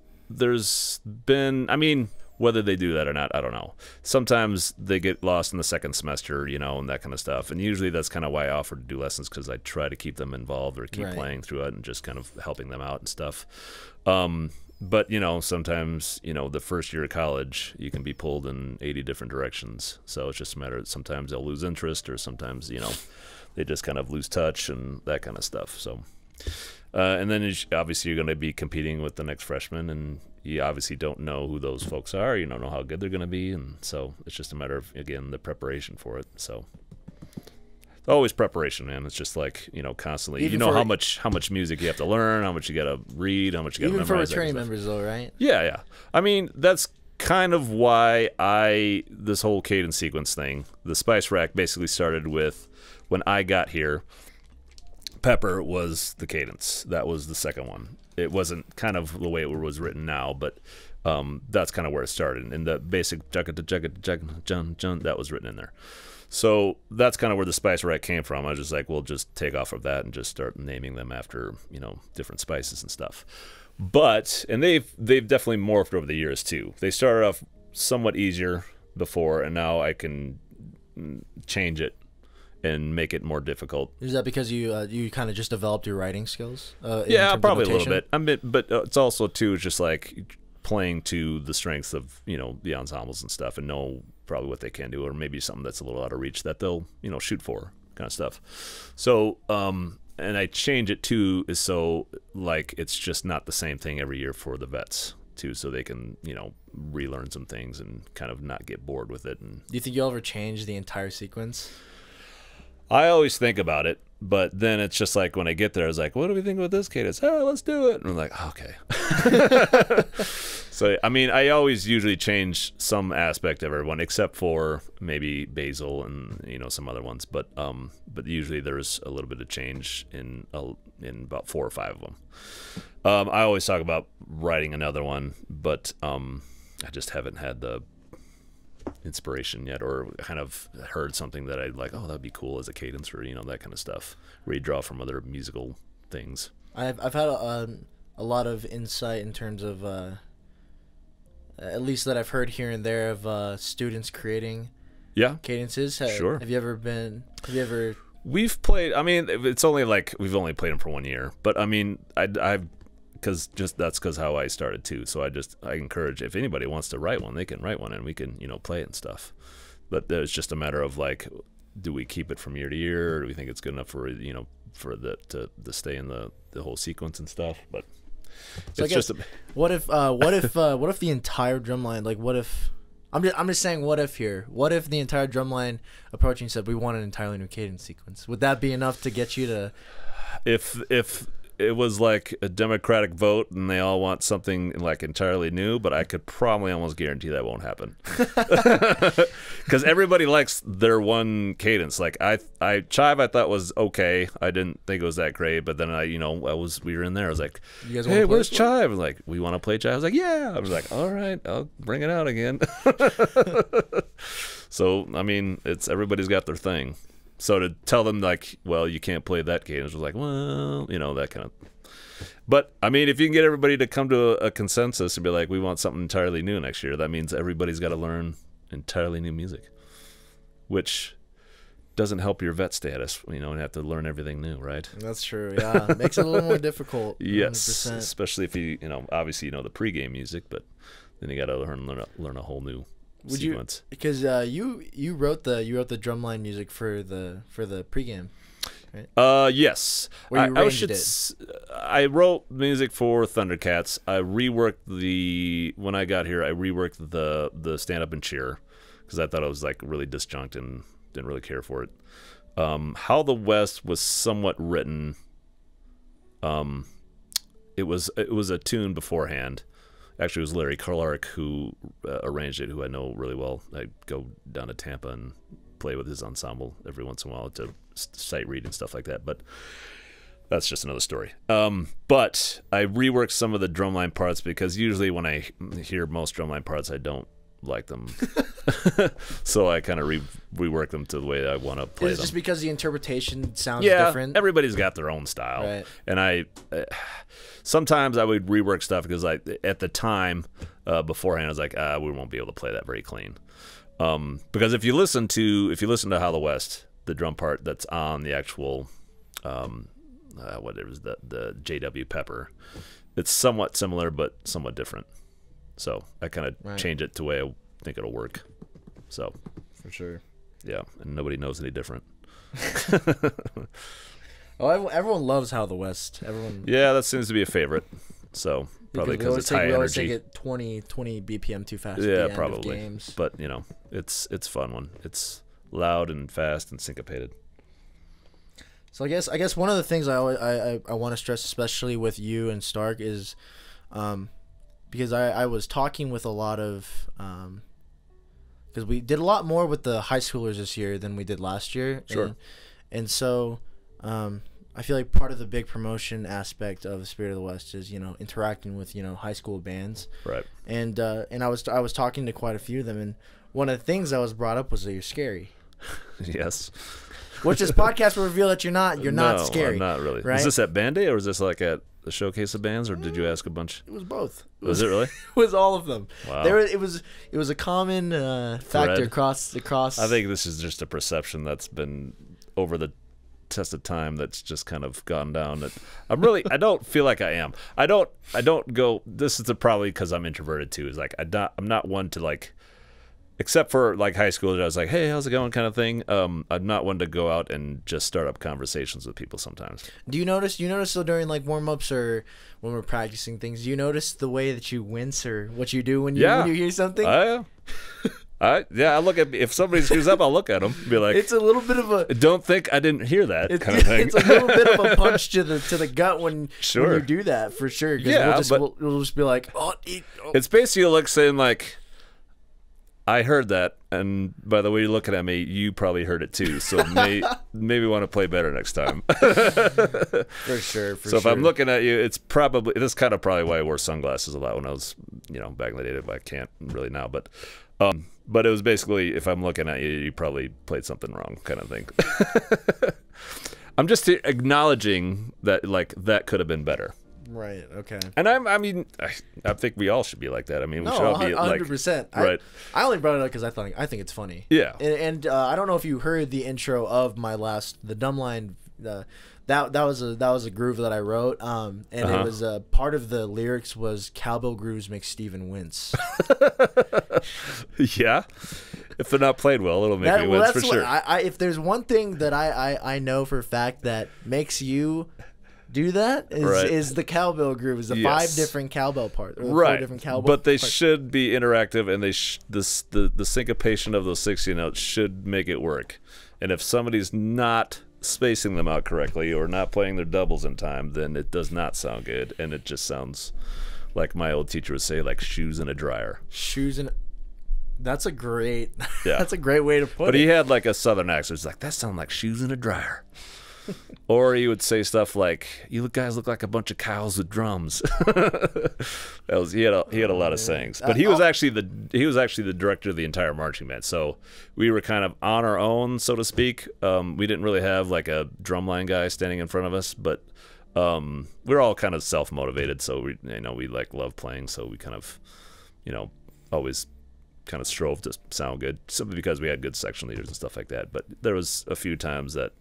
been, I mean, whether they do that or not, I don't know. Sometimes they get lost in the second semester, and that kind of stuff. And usually that's kind of why I offer to do lessons, because I try to keep them involved or keep playing through it and just kind of helping them out and stuff. But sometimes the first year of college you can be pulled in 80 different directions. So it's just a matter of sometimes they'll lose interest, or sometimes they just kind of lose touch and that kind of stuff. So, and then obviously you're going to be competing with the next freshman, and you obviously don't know who those folks are. You don't know how good they're going to be, and so it's just a matter of, again, the preparation for it. So it's always preparation, man. It's just like constantly. Even how much music you have to learn, how much you got to read, how much you got to memorize. Even for returning members, though, right? Yeah. I mean, that's kind of why this whole cadence sequence thing, the Spice Rack, basically started with when I got here. Pepper was the cadence. That was the second one. It wasn't kind of the way it was written now, but that's kind of where it started. And the basic that was written in there. So that's kind of where the Spice Rack came from. I was just like, we'll just take off of that and just start naming them after different spices and stuff. But they've definitely morphed over the years too. They started off somewhat easier before, and now I can change it and make it more difficult. Is that because you kind of just developed your writing skills? Yeah, probably a little bit. But it's also too just like playing to the strengths of the ensembles and stuff, and know probably what they can do, or maybe something that's a little out of reach that they'll shoot for, kind of stuff. So and I change it too, is so like it's just not the same thing every year for the vets too, so they can relearn some things and kind of not get bored with it. And do you think you'll ever change the entire sequence? I always think about it. But then it's just like when I get there, I was like, what do we think about this cadence? Oh, let's do it. And I'm like, okay. So, I mean, I always usually change some aspect of everyone except for maybe Basil and, you know, some other ones. But usually there's a little bit of change in about 4 or 5 of them. I always talk about writing another one, but I just haven't had the inspiration yet, or kind of heard something that I'd like, oh, that'd be cool as a cadence, or, you know, that kind of stuff, where you draw from other musical things. I've had a lot of insight in terms of at least that I've heard here and there of students creating cadences. Sure. Have you ever We've played, I mean, it's only like we've only played them for 1 year, but I mean, I've because how I started too. So I encourage, if anybody wants to write one, they can write one and we can, you know, play it and stuff. But there's just a matter of like, do we keep it from year to year, or do we think it's good enough for, you know, for to stay in the whole sequence and stuff? But so it's just what if the entire drum line, like, what if I'm just saying, what if the entire drum line approaching said we want an entirely new cadence sequence? Would that be enough to get you to? If it was like a democratic vote and they all want something like entirely new, but I could probably almost guarantee that won't happen. Because everybody likes their one cadence. Like Chive I thought was okay. I didn't think it was that great, but then we were in there. I was like, hey, where's Chive? I was like, we want to play Chive? I was like, yeah. I was like, all right, I'll bring it out again. So, I mean, everybody's got their thing. So to tell them, like, well, you can't play that cadence, was like, well, you know, that kind of. But, I mean, if you can get everybody to come to a consensus and be like, we want something entirely new next year, that means everybody's got to learn entirely new music, which doesn't help your vet status, you know, and have to learn everything new, right? That's true, yeah. It makes it a little more difficult. 100%. Yes, especially if you know, obviously you know the pregame music, but then you got to learn a whole new sequence. Because you wrote the drumline music for the pregame, right? Yes. Where you arranged it. I wrote music for Thundercats. When I got here, I reworked the stand up and cheer because I thought it was like really disjunct and didn't really care for it. How the West was somewhat written. It was a tune beforehand. Actually, it was Larry Clark who arranged it, who I know really well. I go down to Tampa and play with his ensemble every once in a while to sight read and stuff like that. But that's just another story. But I reworked some of the drumline parts because usually when I hear most drumline parts, I don't like them. So I kind of rework them to the way I want to play them. Is it just because the interpretation sounds different? Everybody's got their own style. Right. And sometimes I would rework stuff because at the time beforehand I was like, we won't be able to play that very clean. Because if you listen to How the West, the drum part that's on the actual the JW Pepper, it's somewhat similar but somewhat different. So I kind of change it to the way I think it'll work. So for sure. Yeah, and nobody knows any different. Oh, everyone loves How the West. Yeah, that seems to be a favorite. So probably because it's high energy. We always take it 20 BPM too fast. Yeah, at the probably. End of games. But you know, it's a fun one. It's loud and fast and syncopated. So I guess one of the things I want to stress, especially with you and Stark, is because I was talking with a lot of because we did a lot more with the high schoolers this year than we did last year. Sure. And so I feel like part of the big promotion aspect of Spirit of the West is, you know, interacting with, you know, high school bands. Right. And I was talking to quite a few of them, and one of the things that was brought up was that you're scary. Yes. Which this podcast will reveal that you're not scary. No, not really. Right? Is this at Band Day or is this like at the showcase of bands, or did you ask a bunch? It was both. Was it really? It was all of them. Wow. It was a common factor across. I think this is just a perception that's been over the test of time that's just kind of gone down. I don't feel like I am. I don't go. This is probably because I'm introverted too. Is like I'm not one to like. Except for like high school, I was like, "Hey, how's it going?" kind of thing. I'm not one to go out and just start up conversations with people. Sometimes. Do you notice so during like warm ups or when we're practicing things? Do you notice the way that you wince or what you do when you hear something? Yeah. I look at if somebody screws up, I'll look at them, be like, it's a little bit of a don't think I didn't hear that kind of thing. It's a little bit of a punch to the gut when you do that, for sure. Yeah, we'll just be like, It's basically like saying like, I heard that, and by the way you're looking at me, you probably heard it too. So maybe want to play better next time. For sure. So if I'm looking at you, it's probably this kind of probably why I wore sunglasses a lot when I was, back in the day. I can't really now, but it was basically if I'm looking at you, you probably played something wrong, kind of thing. I'm just acknowledging that like that could have been better. Right. Okay. And I think we all should be like that. I mean, we should all be like 100%. Right. I only brought it up because I think it's funny. Yeah. And I don't know if you heard the intro of the dumb line. That was a groove that I wrote. And it was part of the lyrics was cowbell grooves make Steven wince. Yeah. If they're not played well, it'll make me wince for sure. If there's one thing that I know for a fact that makes you do that is the cowbell groove, is the 5 different cowbell parts, or 4 different cowbell but they parts. should be interactive, and the syncopation of those 60 notes should make it work. And if somebody's not spacing them out correctly or not playing their doubles in time, then it does not sound good, and it just sounds like my old teacher would say, like shoes in a dryer. That's a great yeah. That's a great way to put it. But he had like a southern accent. It's like, that sounds like shoes in a dryer. Or he would say stuff like, "You guys look like a bunch of cows with drums." He had a lot of sayings. But he was actually the director of the entire marching band. So we were kind of on our own, so to speak. We didn't really have like a drumline guy standing in front of us, but we're all kind of self-motivated. So we like love playing. So we kind of, always kind of strove to sound good, simply because we had good section leaders and stuff like that. But there was a few times that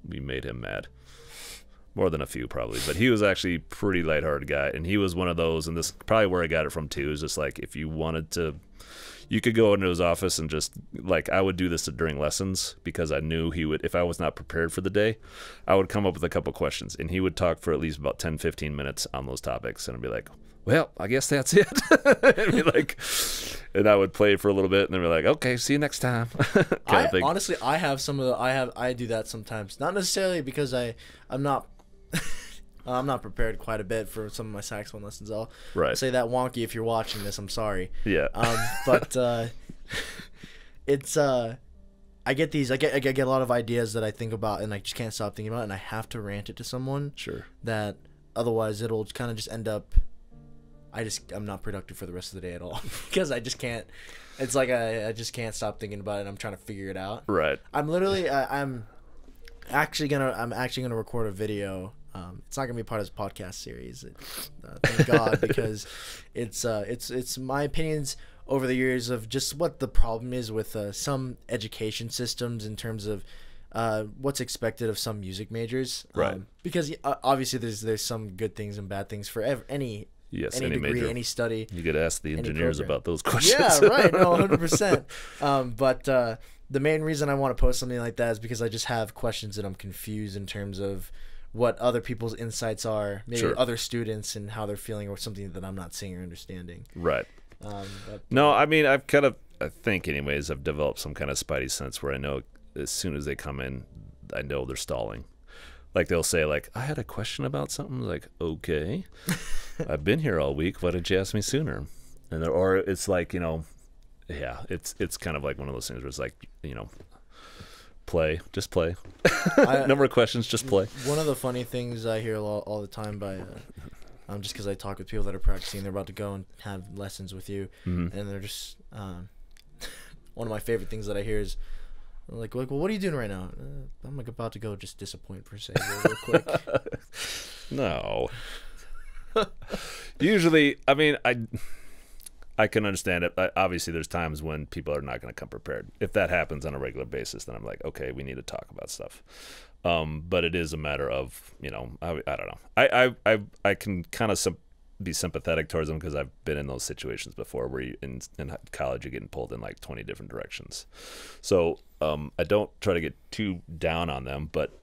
we made him mad, more than a few probably. But he was actually a pretty lighthearted guy, and he was one of those, and this probably where I got it from too, is just like, if you wanted to, you could go into his office and just like, I would do this during lessons because I knew he would, if I was not prepared for the day, I would come up with a couple questions, and he would talk for at least about 10-15 minutes on those topics, and I'd be like, well, I guess that's it. And I would play for a little bit, and then be like, okay, see you next time. Honestly, I have I do that sometimes. Not necessarily because I'm not I'm not prepared quite a bit for some of my saxophone lessons. I'll say that, Wonky, if you're watching this, I'm sorry. Yeah. But it's I get a lot of ideas that I think about, and I just can't stop thinking about it, and I have to rant it to someone. Sure. That otherwise it'll kind of just end up, I'm not productive for the rest of the day at all because I just can't. It's like I just can't stop thinking about it, and I'm trying to figure it out. Right. I'm actually gonna record a video. It's not gonna be part of this podcast series, thank God, because it's my opinions over the years of just what the problem is with some education systems in terms of what's expected of some music majors. Right. Because obviously there's some good things and bad things for any degree, major. Any study. You could ask the engineers about those questions. Yeah, right. No, 100%. But the main reason I want to post something like that is because I just have questions that I'm confused in terms of what other people's insights are, maybe other students and how they're feeling, or something that I'm not seeing or understanding. Right. No, I mean, I think anyways, I've developed some kind of spidey sense where I know as soon as they come in, I know they're stalling. Like they'll say like, I had a question about something. Like, okay, I've been here all week. Why didn't you ask me sooner? And or it's like, yeah, it's kind of like one of those things where it's like, just play. Number of questions, just play. One of the funny things I hear all the time by, just because I talk with people that are practicing, they're about to go and have lessons with you, and they're just, one of my favorite things that I hear is, like, well, what are you doing right now? I'm like about to go just disappoint per se, real quick. No. Usually, I mean, I can understand it. Obviously, there's times when people are not going to come prepared. If that happens on a regular basis, then I'm like, okay, we need to talk about stuff. But it is a matter of, I don't know. I can kind of be sympathetic towards them because I've been in those situations before where in college you're getting pulled in like 20 different directions. So I don't try to get too down on them, but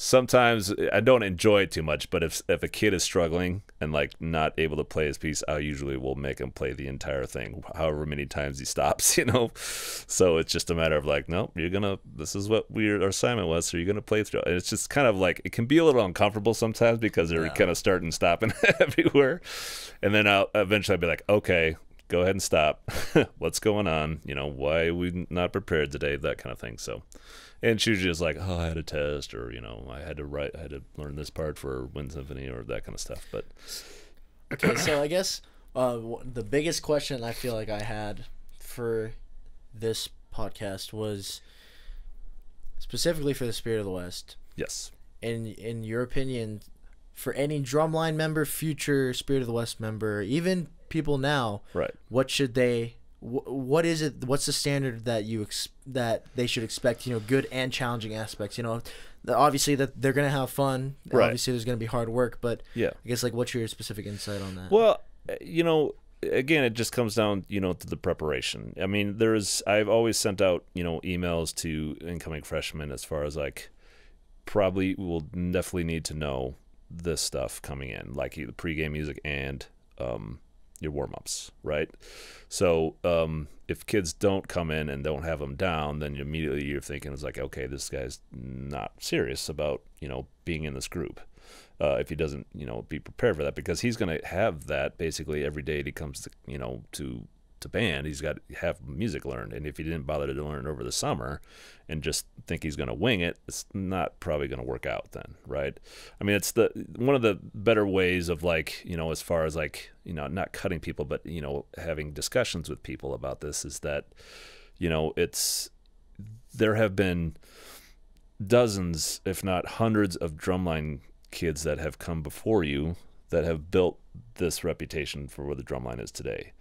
sometimes I don't enjoy it too much, but if a kid is struggling and like not able to play his piece, I usually will make him play the entire thing, however many times he stops, you know. So it's just a matter of like, no, this is what our assignment was, so you're gonna play through. And it's just kind of like, it can be a little uncomfortable sometimes because they're kind of starting stopping everywhere, and then I'll eventually be like, okay, go ahead and stop. What's going on? You know, why are we not prepared today? That kind of thing. So. And she was just like, oh, I had a test, or, you know, I had to learn this part for Wind Symphony, or that kind of stuff. But okay, so I guess the biggest question I feel like I had for this podcast was specifically for the Spirit of the West. yes. In your opinion, for any drumline member, future Spirit of the West member, even people now, Right. what should they? What is it? What's the standard that that they should expect? You know, good and challenging aspects. You know, obviously that they're gonna have fun. Right. Obviously, there's gonna be hard work, but Yeah. I guess like, what's your specific insight on that? Well, you know, again, it just comes down, you know, to the preparation. I mean, I've always sent out, you know, emails to incoming freshmen as far as like, probably will definitely need to know this stuff coming in, like the pregame music and your warm-ups, right? So if kids don't come in and don't have them down, then immediately you're thinking, it's like, okay, this guy's not serious about, you know, being in this group. If he doesn't, you know, be prepared for that, because he's going to have that basically every day he comes to, you know, to band. He's got to have music learned, and if he didn't bother to learn over the summer and just think he's going to wing it, it's not probably going to work out then, right? I mean, it's one of the better ways of, like, you know, as far as like, you know, not cutting people, but, you know, having discussions with people about this, is that, you know, there have been dozens, if not hundreds, of drumline kids that have come before you that have built this reputation for where the drumline is today.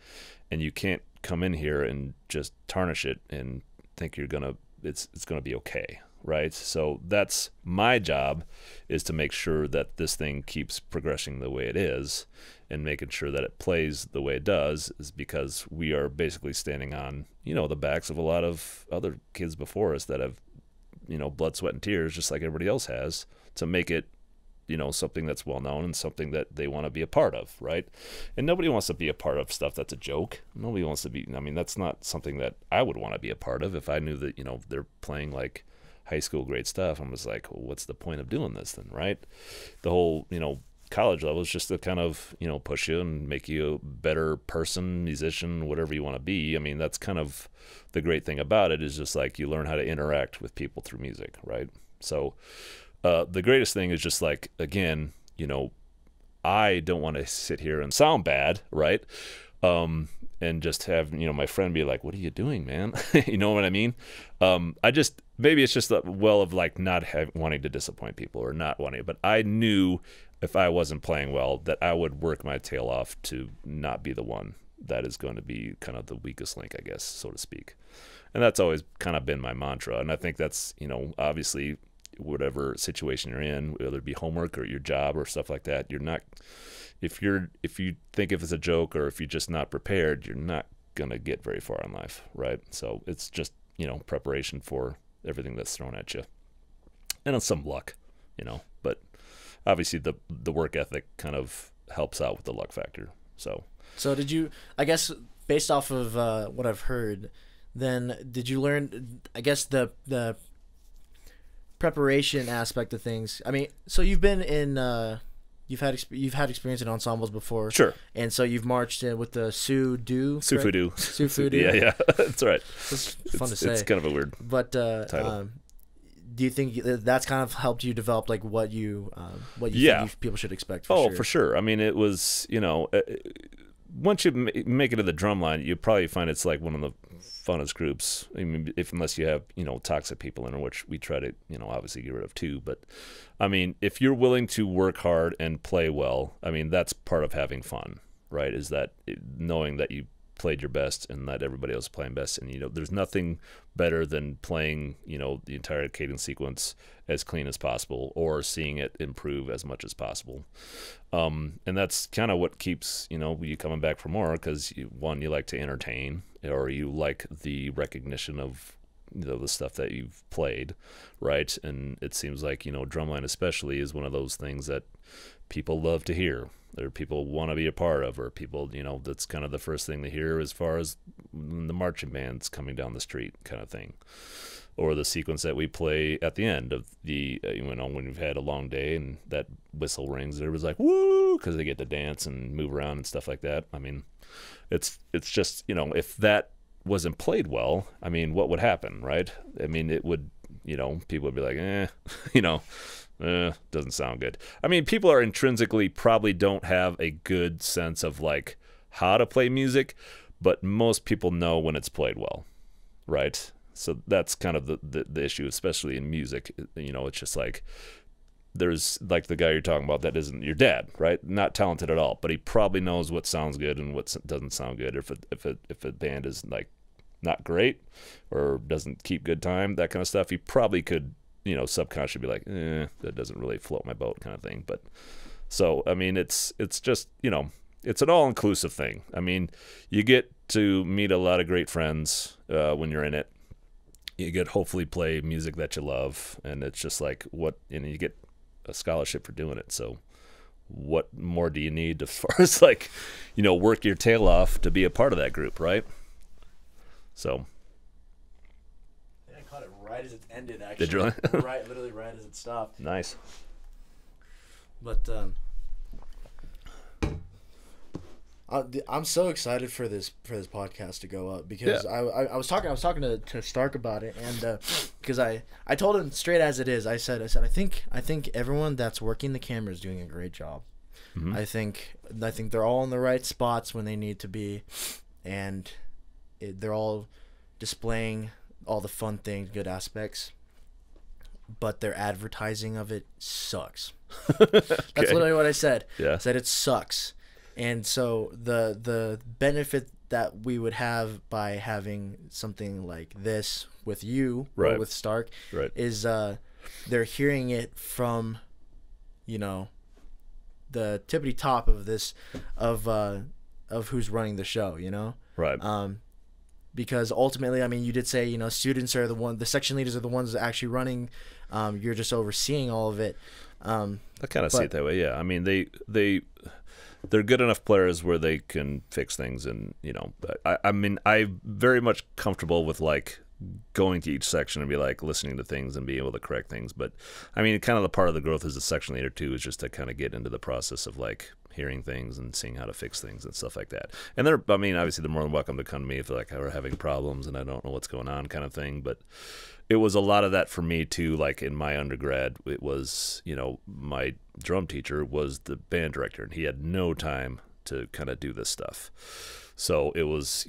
And you can't come in here and just tarnish it and think it's gonna be okay, right? So that's my job, is to make sure that this thing keeps progressing the way it is, and making sure that it plays the way it does, is because we are basically standing on, you know, the backs of a lot of other kids before us that have, you know, blood, sweat, and tears, just like everybody else has, to make it, you know, something that's well known and something that they want to be a part of, right? And nobody wants to be a part of stuff that's a joke. Nobody wants to be, I mean, that's not something that I would want to be a part of. If I knew that, you know, they're playing like high school grade stuff, I was like, well, what's the point of doing this then, right? The whole, you know, college level is just to kind of, you know, push you and make you a better person, musician, whatever you want to be. I mean, that's kind of the great thing about it, is just like you learn how to interact with people through music, right? So the greatest thing is just like, again, you know, I don't want to sit here and sound bad, right? And just have, you know, my friend be like, what are you doing, man? You know what I mean? Maybe it's just a well of like not wanting to disappoint people, or not wanting, but I knew if I wasn't playing well that I would work my tail off to not be the one that is going to be kind of the weakest link, I guess, so to speak. And that's always kind of been my mantra. And I think that's, you know, obviously, whatever situation you're in, whether it be homework or your job or stuff like that, you're not, if you think if it's a joke, or if you're just not prepared, you're not gonna get very far in life, right? So it's just, you know, preparation for everything that's thrown at you, and it's some luck, you know. But obviously the work ethic kind of helps out with the luck factor. So did you, I guess, based off of what I've heard, then did you learn, I guess, the preparation aspect of things? I mean, so you've been in you've had experience in ensembles before, sure, and so you've marched in with the Sufudu. Yeah, that's right. It's fun to say. It's kind of a weird, but title. Do you think that's kind of helped you develop like what you yeah. think people should expect? For sure. I mean, it was, you know, once you make it to the drumline, you probably find it's like one of the funnest groups. I mean, unless you have, you know, toxic people in it, which we try to, you know, obviously get rid of too. But I mean, if you're willing to work hard and play well, I mean, that's part of having fun, right? Is that knowing that you played your best and that everybody else is playing best. And, you know, there's nothing better than playing, you know, the entire cadence sequence as clean as possible, or seeing it improve as much as possible. And that's kind of what keeps, you know, you coming back for more, because one, you like to entertain, or you like the recognition of, the stuff that you've played, right? And it seems like, drumline especially is one of those things that people love to hear, or people want to be a part of, or people, that's kind of the first thing they hear as far as the marching band's coming down the street kind of thing. Or the sequence that we play at the end of the, when we've had a long day and that whistle rings, everybody's like, woo, because they get to dance and move around and stuff like that. I mean, it's just, if that wasn't played well, I mean, what would happen, right? I mean, it would, people would be like, doesn't sound good. I mean, people are intrinsically probably don't have a good sense of like how to play music, but most people know when it's played well, right? So that's kind of the issue, especially in music. It's just like there's like the guy you're talking about that isn't your dad, right? Not talented at all, but he probably knows what sounds good and what doesn't sound good. If a band is like not great or doesn't keep good time, that kind of stuff, he probably could, subconsciously be like, that doesn't really float my boat kind of thing. But so, I mean, it's just, it's an all-inclusive thing. I mean, you get to meet a lot of great friends when you're in it. You get hopefully play music that you love, and it's just like you get a scholarship for doing it. So what more do you need as far as like, work your tail off to be a part of that group, right? So I caught it right as it ended, actually. Did you really? Literally right as it stopped. Nice. But I'm so excited for this podcast to go up because I was talking to Stark about it, and because I told him straight as it is. I said I think everyone that's working the camera is doing a great job. Mm-hmm. I think they're all in the right spots when they need to be, and they're all displaying all the fun things, good aspects. But their advertising of it sucks. That's literally what I said. Yeah. I said it sucks. And so the benefit that we would have by having something like this with you, right, or with Stark, right, is they're hearing it from, the tippity top of this of who's running the show, right. Because ultimately, I mean, you did say, students are the section leaders are the ones actually running. You're just overseeing all of it. I kind of see it that way. Yeah. I mean, they're good enough players where they can fix things, and I mean, I'm very much comfortable with like going to each section and be like listening to things and being able to correct things. But I mean, kind of the part of the growth as a section leader too is just to kind of get into the process of like hearing things and seeing how to fix things and stuff like that. And I mean, obviously they're more than welcome to come to me if they're like, we're having problems and I don't know what's going on kind of thing. But it was a lot of that for me too. Like in my undergrad, it was, my drum teacher was the band director, and he had no time to kind of do this stuff. So it was,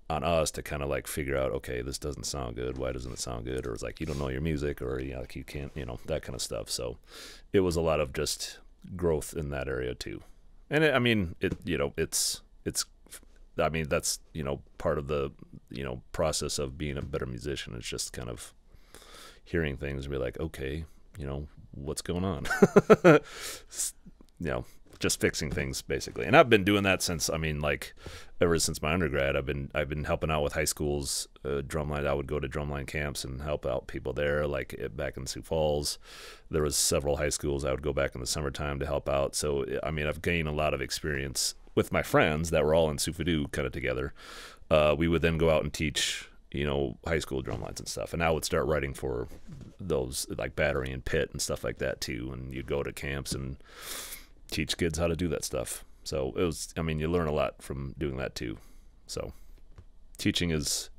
on us to kind of like figure out, okay, this doesn't sound good. Why doesn't it sound good? Or it's like, you don't know your music, or like you can't, that kind of stuff. So it was a lot of just growth in that area too. And I mean, it's, I mean, that's, part of the, process of being a better musician. It's just kind of hearing things and be like, okay, what's going on? Just fixing things basically. And I've been doing that since, I mean, like ever since my undergrad. I've been helping out with high schools, drumline. I would go to drumline camps and help out people there. Like back in Sioux Falls, there was several high schools I would go back in the summertime to help out. So I mean, I've gained a lot of experience with my friends that were all in Sioux kind of together. We would then go out and teach, high school drumlines and stuff. And I would start writing for those like Battery and Pit and stuff like that too. And you'd go to camps and teach kids how to do that stuff. So it was, I mean, you learn a lot from doing that too. So teaching is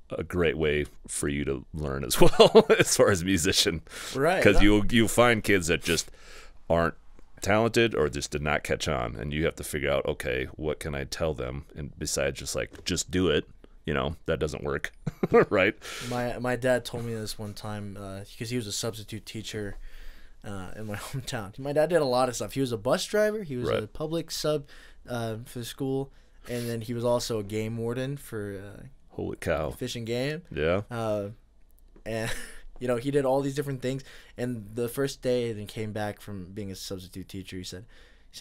a great way for you to learn as well as far as musician. Right. Because you'll find kids that just aren't talented or just did not catch on, and you have to figure out, okay, what can I tell them? And besides just do it, that doesn't work. Right. My dad told me this one time, because he was a substitute teacher in my hometown. My dad did a lot of stuff. He was a bus driver. He was a public sub for the school, and then he was also a game warden for holy cow, Fish and Game. Yeah. And he did all these different things. And the first day that he came back from being a substitute teacher, he said,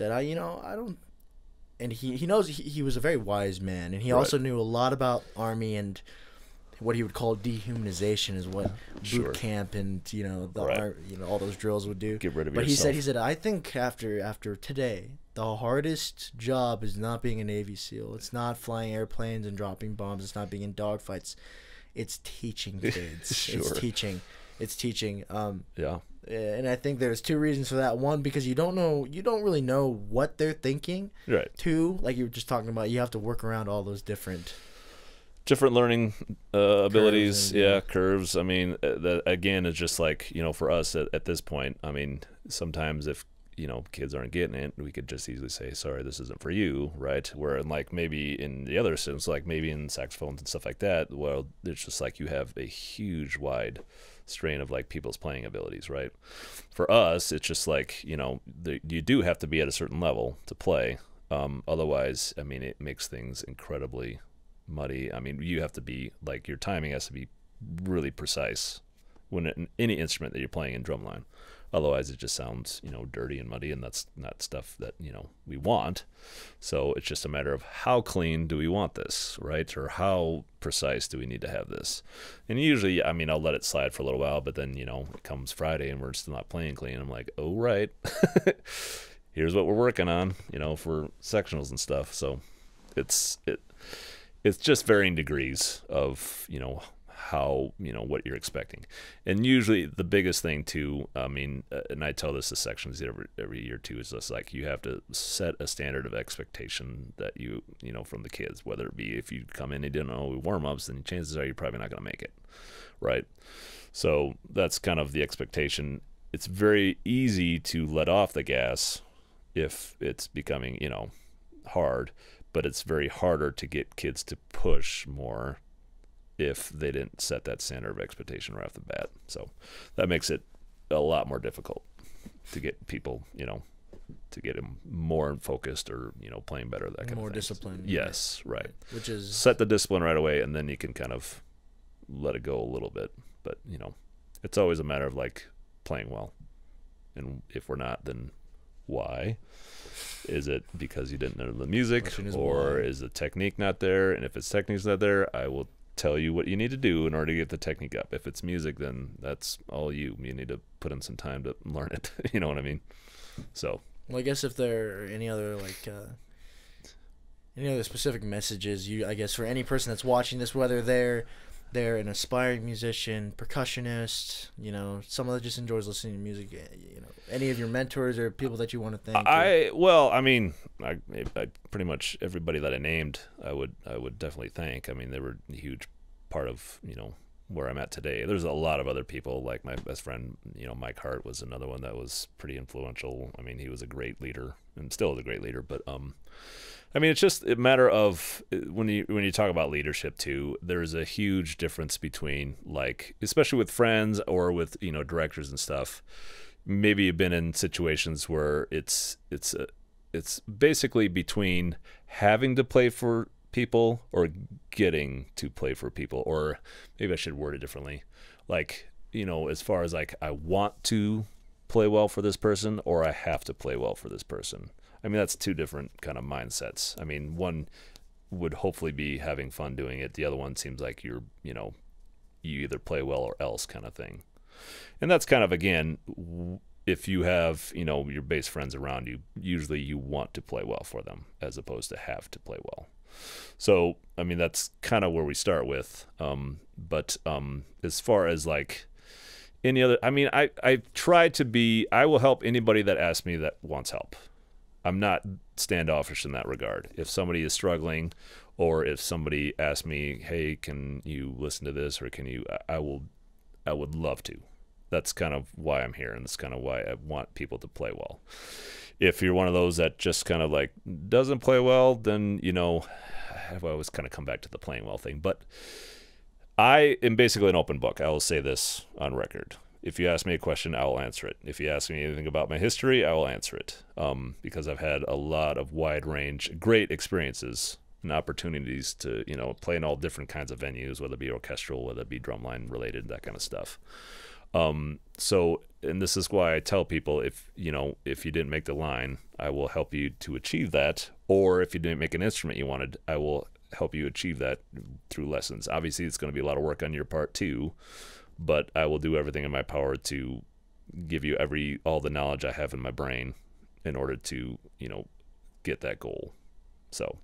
I don't. And he knows he was a very wise man, and he also knew a lot about Army and what he would call dehumanization is what Sure. boot camp and Right. art, all those drills would do. Get rid of But yourself. he said I think after today, the hardest job is not being a Navy SEAL. It's not flying airplanes and dropping bombs. It's not being in dogfights. It's teaching kids. Sure. It's teaching. Yeah. And I think there's two reasons for that. One, because you don't really know what they're thinking. Right. Two, like you were just talking about, you have to work around all those different learning abilities. and, Curves. I mean, that again is just like, for us at this point, I mean, sometimes if kids aren't getting it, we could just easily say, sorry, this isn't for you, right? Where like maybe in the other sense, like maybe in saxophones and stuff like that, well, it's just like you have a huge wide strain of like people's playing abilities, right? For us, it's just like, you do have to be at a certain level to play. Otherwise, I mean, it makes things incredibly muddy. I mean, you have to be like, your timing has to be really precise when any instrument that you're playing in drumline. Otherwise, it just sounds, dirty and muddy, and that's not stuff that, we want. So it's just a matter of how clean do we want this, right? Or how precise do we need to have this? And usually, I mean, I'll let it slide for a little while, but then, it comes Friday and we're still not playing clean. I'm like, oh, right. Here's what we're working on, for sectionals and stuff. So it's just varying degrees of, how what you're expecting. And usually the biggest thing too, I mean, and I tell this to sections every year too, is just like you have to set a standard of expectation that you from the kids, whether it be if you come in and didn't know warm-ups, then chances are you're probably not going to make it, right? So that's kind of the expectation. It's very easy to let off the gas if it's becoming hard, but it's very harder to get kids to push more if they didn't set that standard of expectation right off the bat. So that makes it a lot more difficult to get people, to get them more focused or, playing better, that kind of thing. More disciplined. Yes, right. Which is... Set the discipline right away, and then you can kind of let it go a little bit. But, it's always a matter of, like, playing well. And if we're not, then why? Is it because you didn't know the music? Or is the technique not there? And if it's technique's not there, I will tell you what you need to do in order to get the technique up. If it's music, then that's all you need to put in some time to learn it. You know what I mean? So, well, I guess if there are any other specific messages, I guess for any person that's watching this, whether they're an aspiring musician, percussionist, someone that just enjoys listening to music, any of your mentors or people that you want to thank. I pretty much everybody that I named, I would definitely thank. I mean, they were a huge part of, where I'm at today. There's a lot of other people, like my best friend, Mike Hart was another one that was pretty influential. I mean, he was a great leader and still is a great leader, but, I mean, it's just a matter of when you talk about leadership too, there's a huge difference between, like, especially with friends or with, directors and stuff. Maybe you've been in situations where it's basically between having to play for people or getting to play for people, or maybe I should word it differently. Like, as far as like, I want to play well for this person or I have to play well for this person. I mean, that's two different kind of mindsets. I mean, one would hopefully be having fun doing it. The other one seems like you either play well or else kind of thing. And that's kind of, again, if you have, your base friends around you, usually you want to play well for them as opposed to have to play well. So, I mean, that's kind of where we start with. But as far as like any other, I mean, I try to be, I will help anybody that asks me that wants help. I'm not standoffish in that regard. If somebody is struggling, or if somebody asks me, hey, can you listen to this, or can you, I would love to. That's kind of why I'm here, and that's kind of why I want people to play well. If you're one of those that just kind of like doesn't play well, then, I always kind of come back to the playing well thing. But I am basically an open book. I will say this on record. If you ask me a question, I will answer it. If you ask me anything about my history, I will answer it, because I've had a lot of wide range, great experiences and opportunities to, play in all different kinds of venues, whether it be orchestral, whether it be drumline related, that kind of stuff. So, and this is why I tell people, if you didn't make the line, I will help you to achieve that. Or if you didn't make an instrument you wanted, I will help you achieve that through lessons. Obviously, it's going to be a lot of work on your part too, but I will do everything in my power to give you all the knowledge I have in my brain in order to, get that goal. So,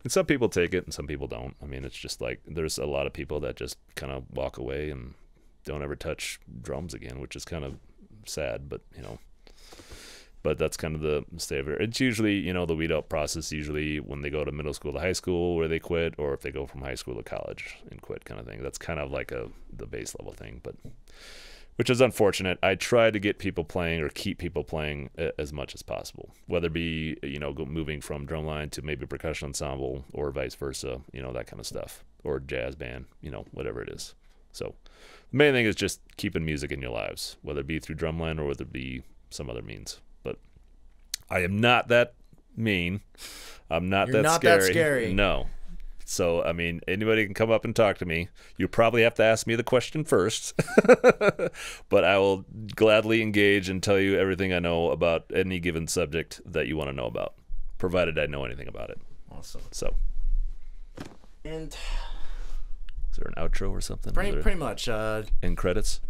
and some people take it and some people don't. I mean, it's just like there's a lot of people that just kind of walk away and don't ever touch drums again, which is kind of sad, but but that's kind of the state of it. It's usually, the weed out process, usually when they go to middle school to high school where they quit, or if they go from high school to college and quit kind of thing. That's kind of like the base level thing, but which is unfortunate. I try to get people playing or keep people playing as much as possible, whether it be, moving from drumline to maybe percussion ensemble or vice versa, that kind of stuff, or jazz band, whatever it is. So the main thing is just keeping music in your lives, whether it be through drumline or whether it be some other means. But I am not that mean. I'm not You're that not scary. that scary. No. So, I mean, anybody can come up and talk to me. You probably have to ask me the question first. But I will gladly engage and tell you everything I know about any given subject that you want to know about, provided I know anything about it. Awesome. So, And is there an outro or something? pretty much. In credits?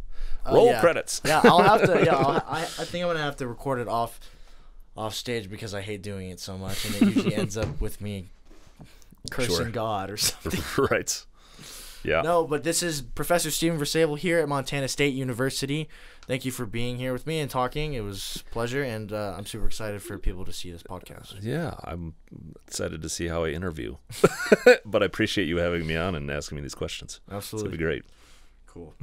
Roll credits. Yeah, I'll have to. Yeah, I think I'm gonna have to record it off stage because I hate doing it so much, and it usually ends up with me cursing God or something. Right. Yeah. No, but this is Professor Steven Versaevel here at Montana State University. Thank you for being here with me and talking. It was a pleasure, and I'm super excited for people to see this podcast. Yeah, I'm excited to see how I interview. But I appreciate you having me on and asking me these questions. Absolutely. It's going to be great. Cool.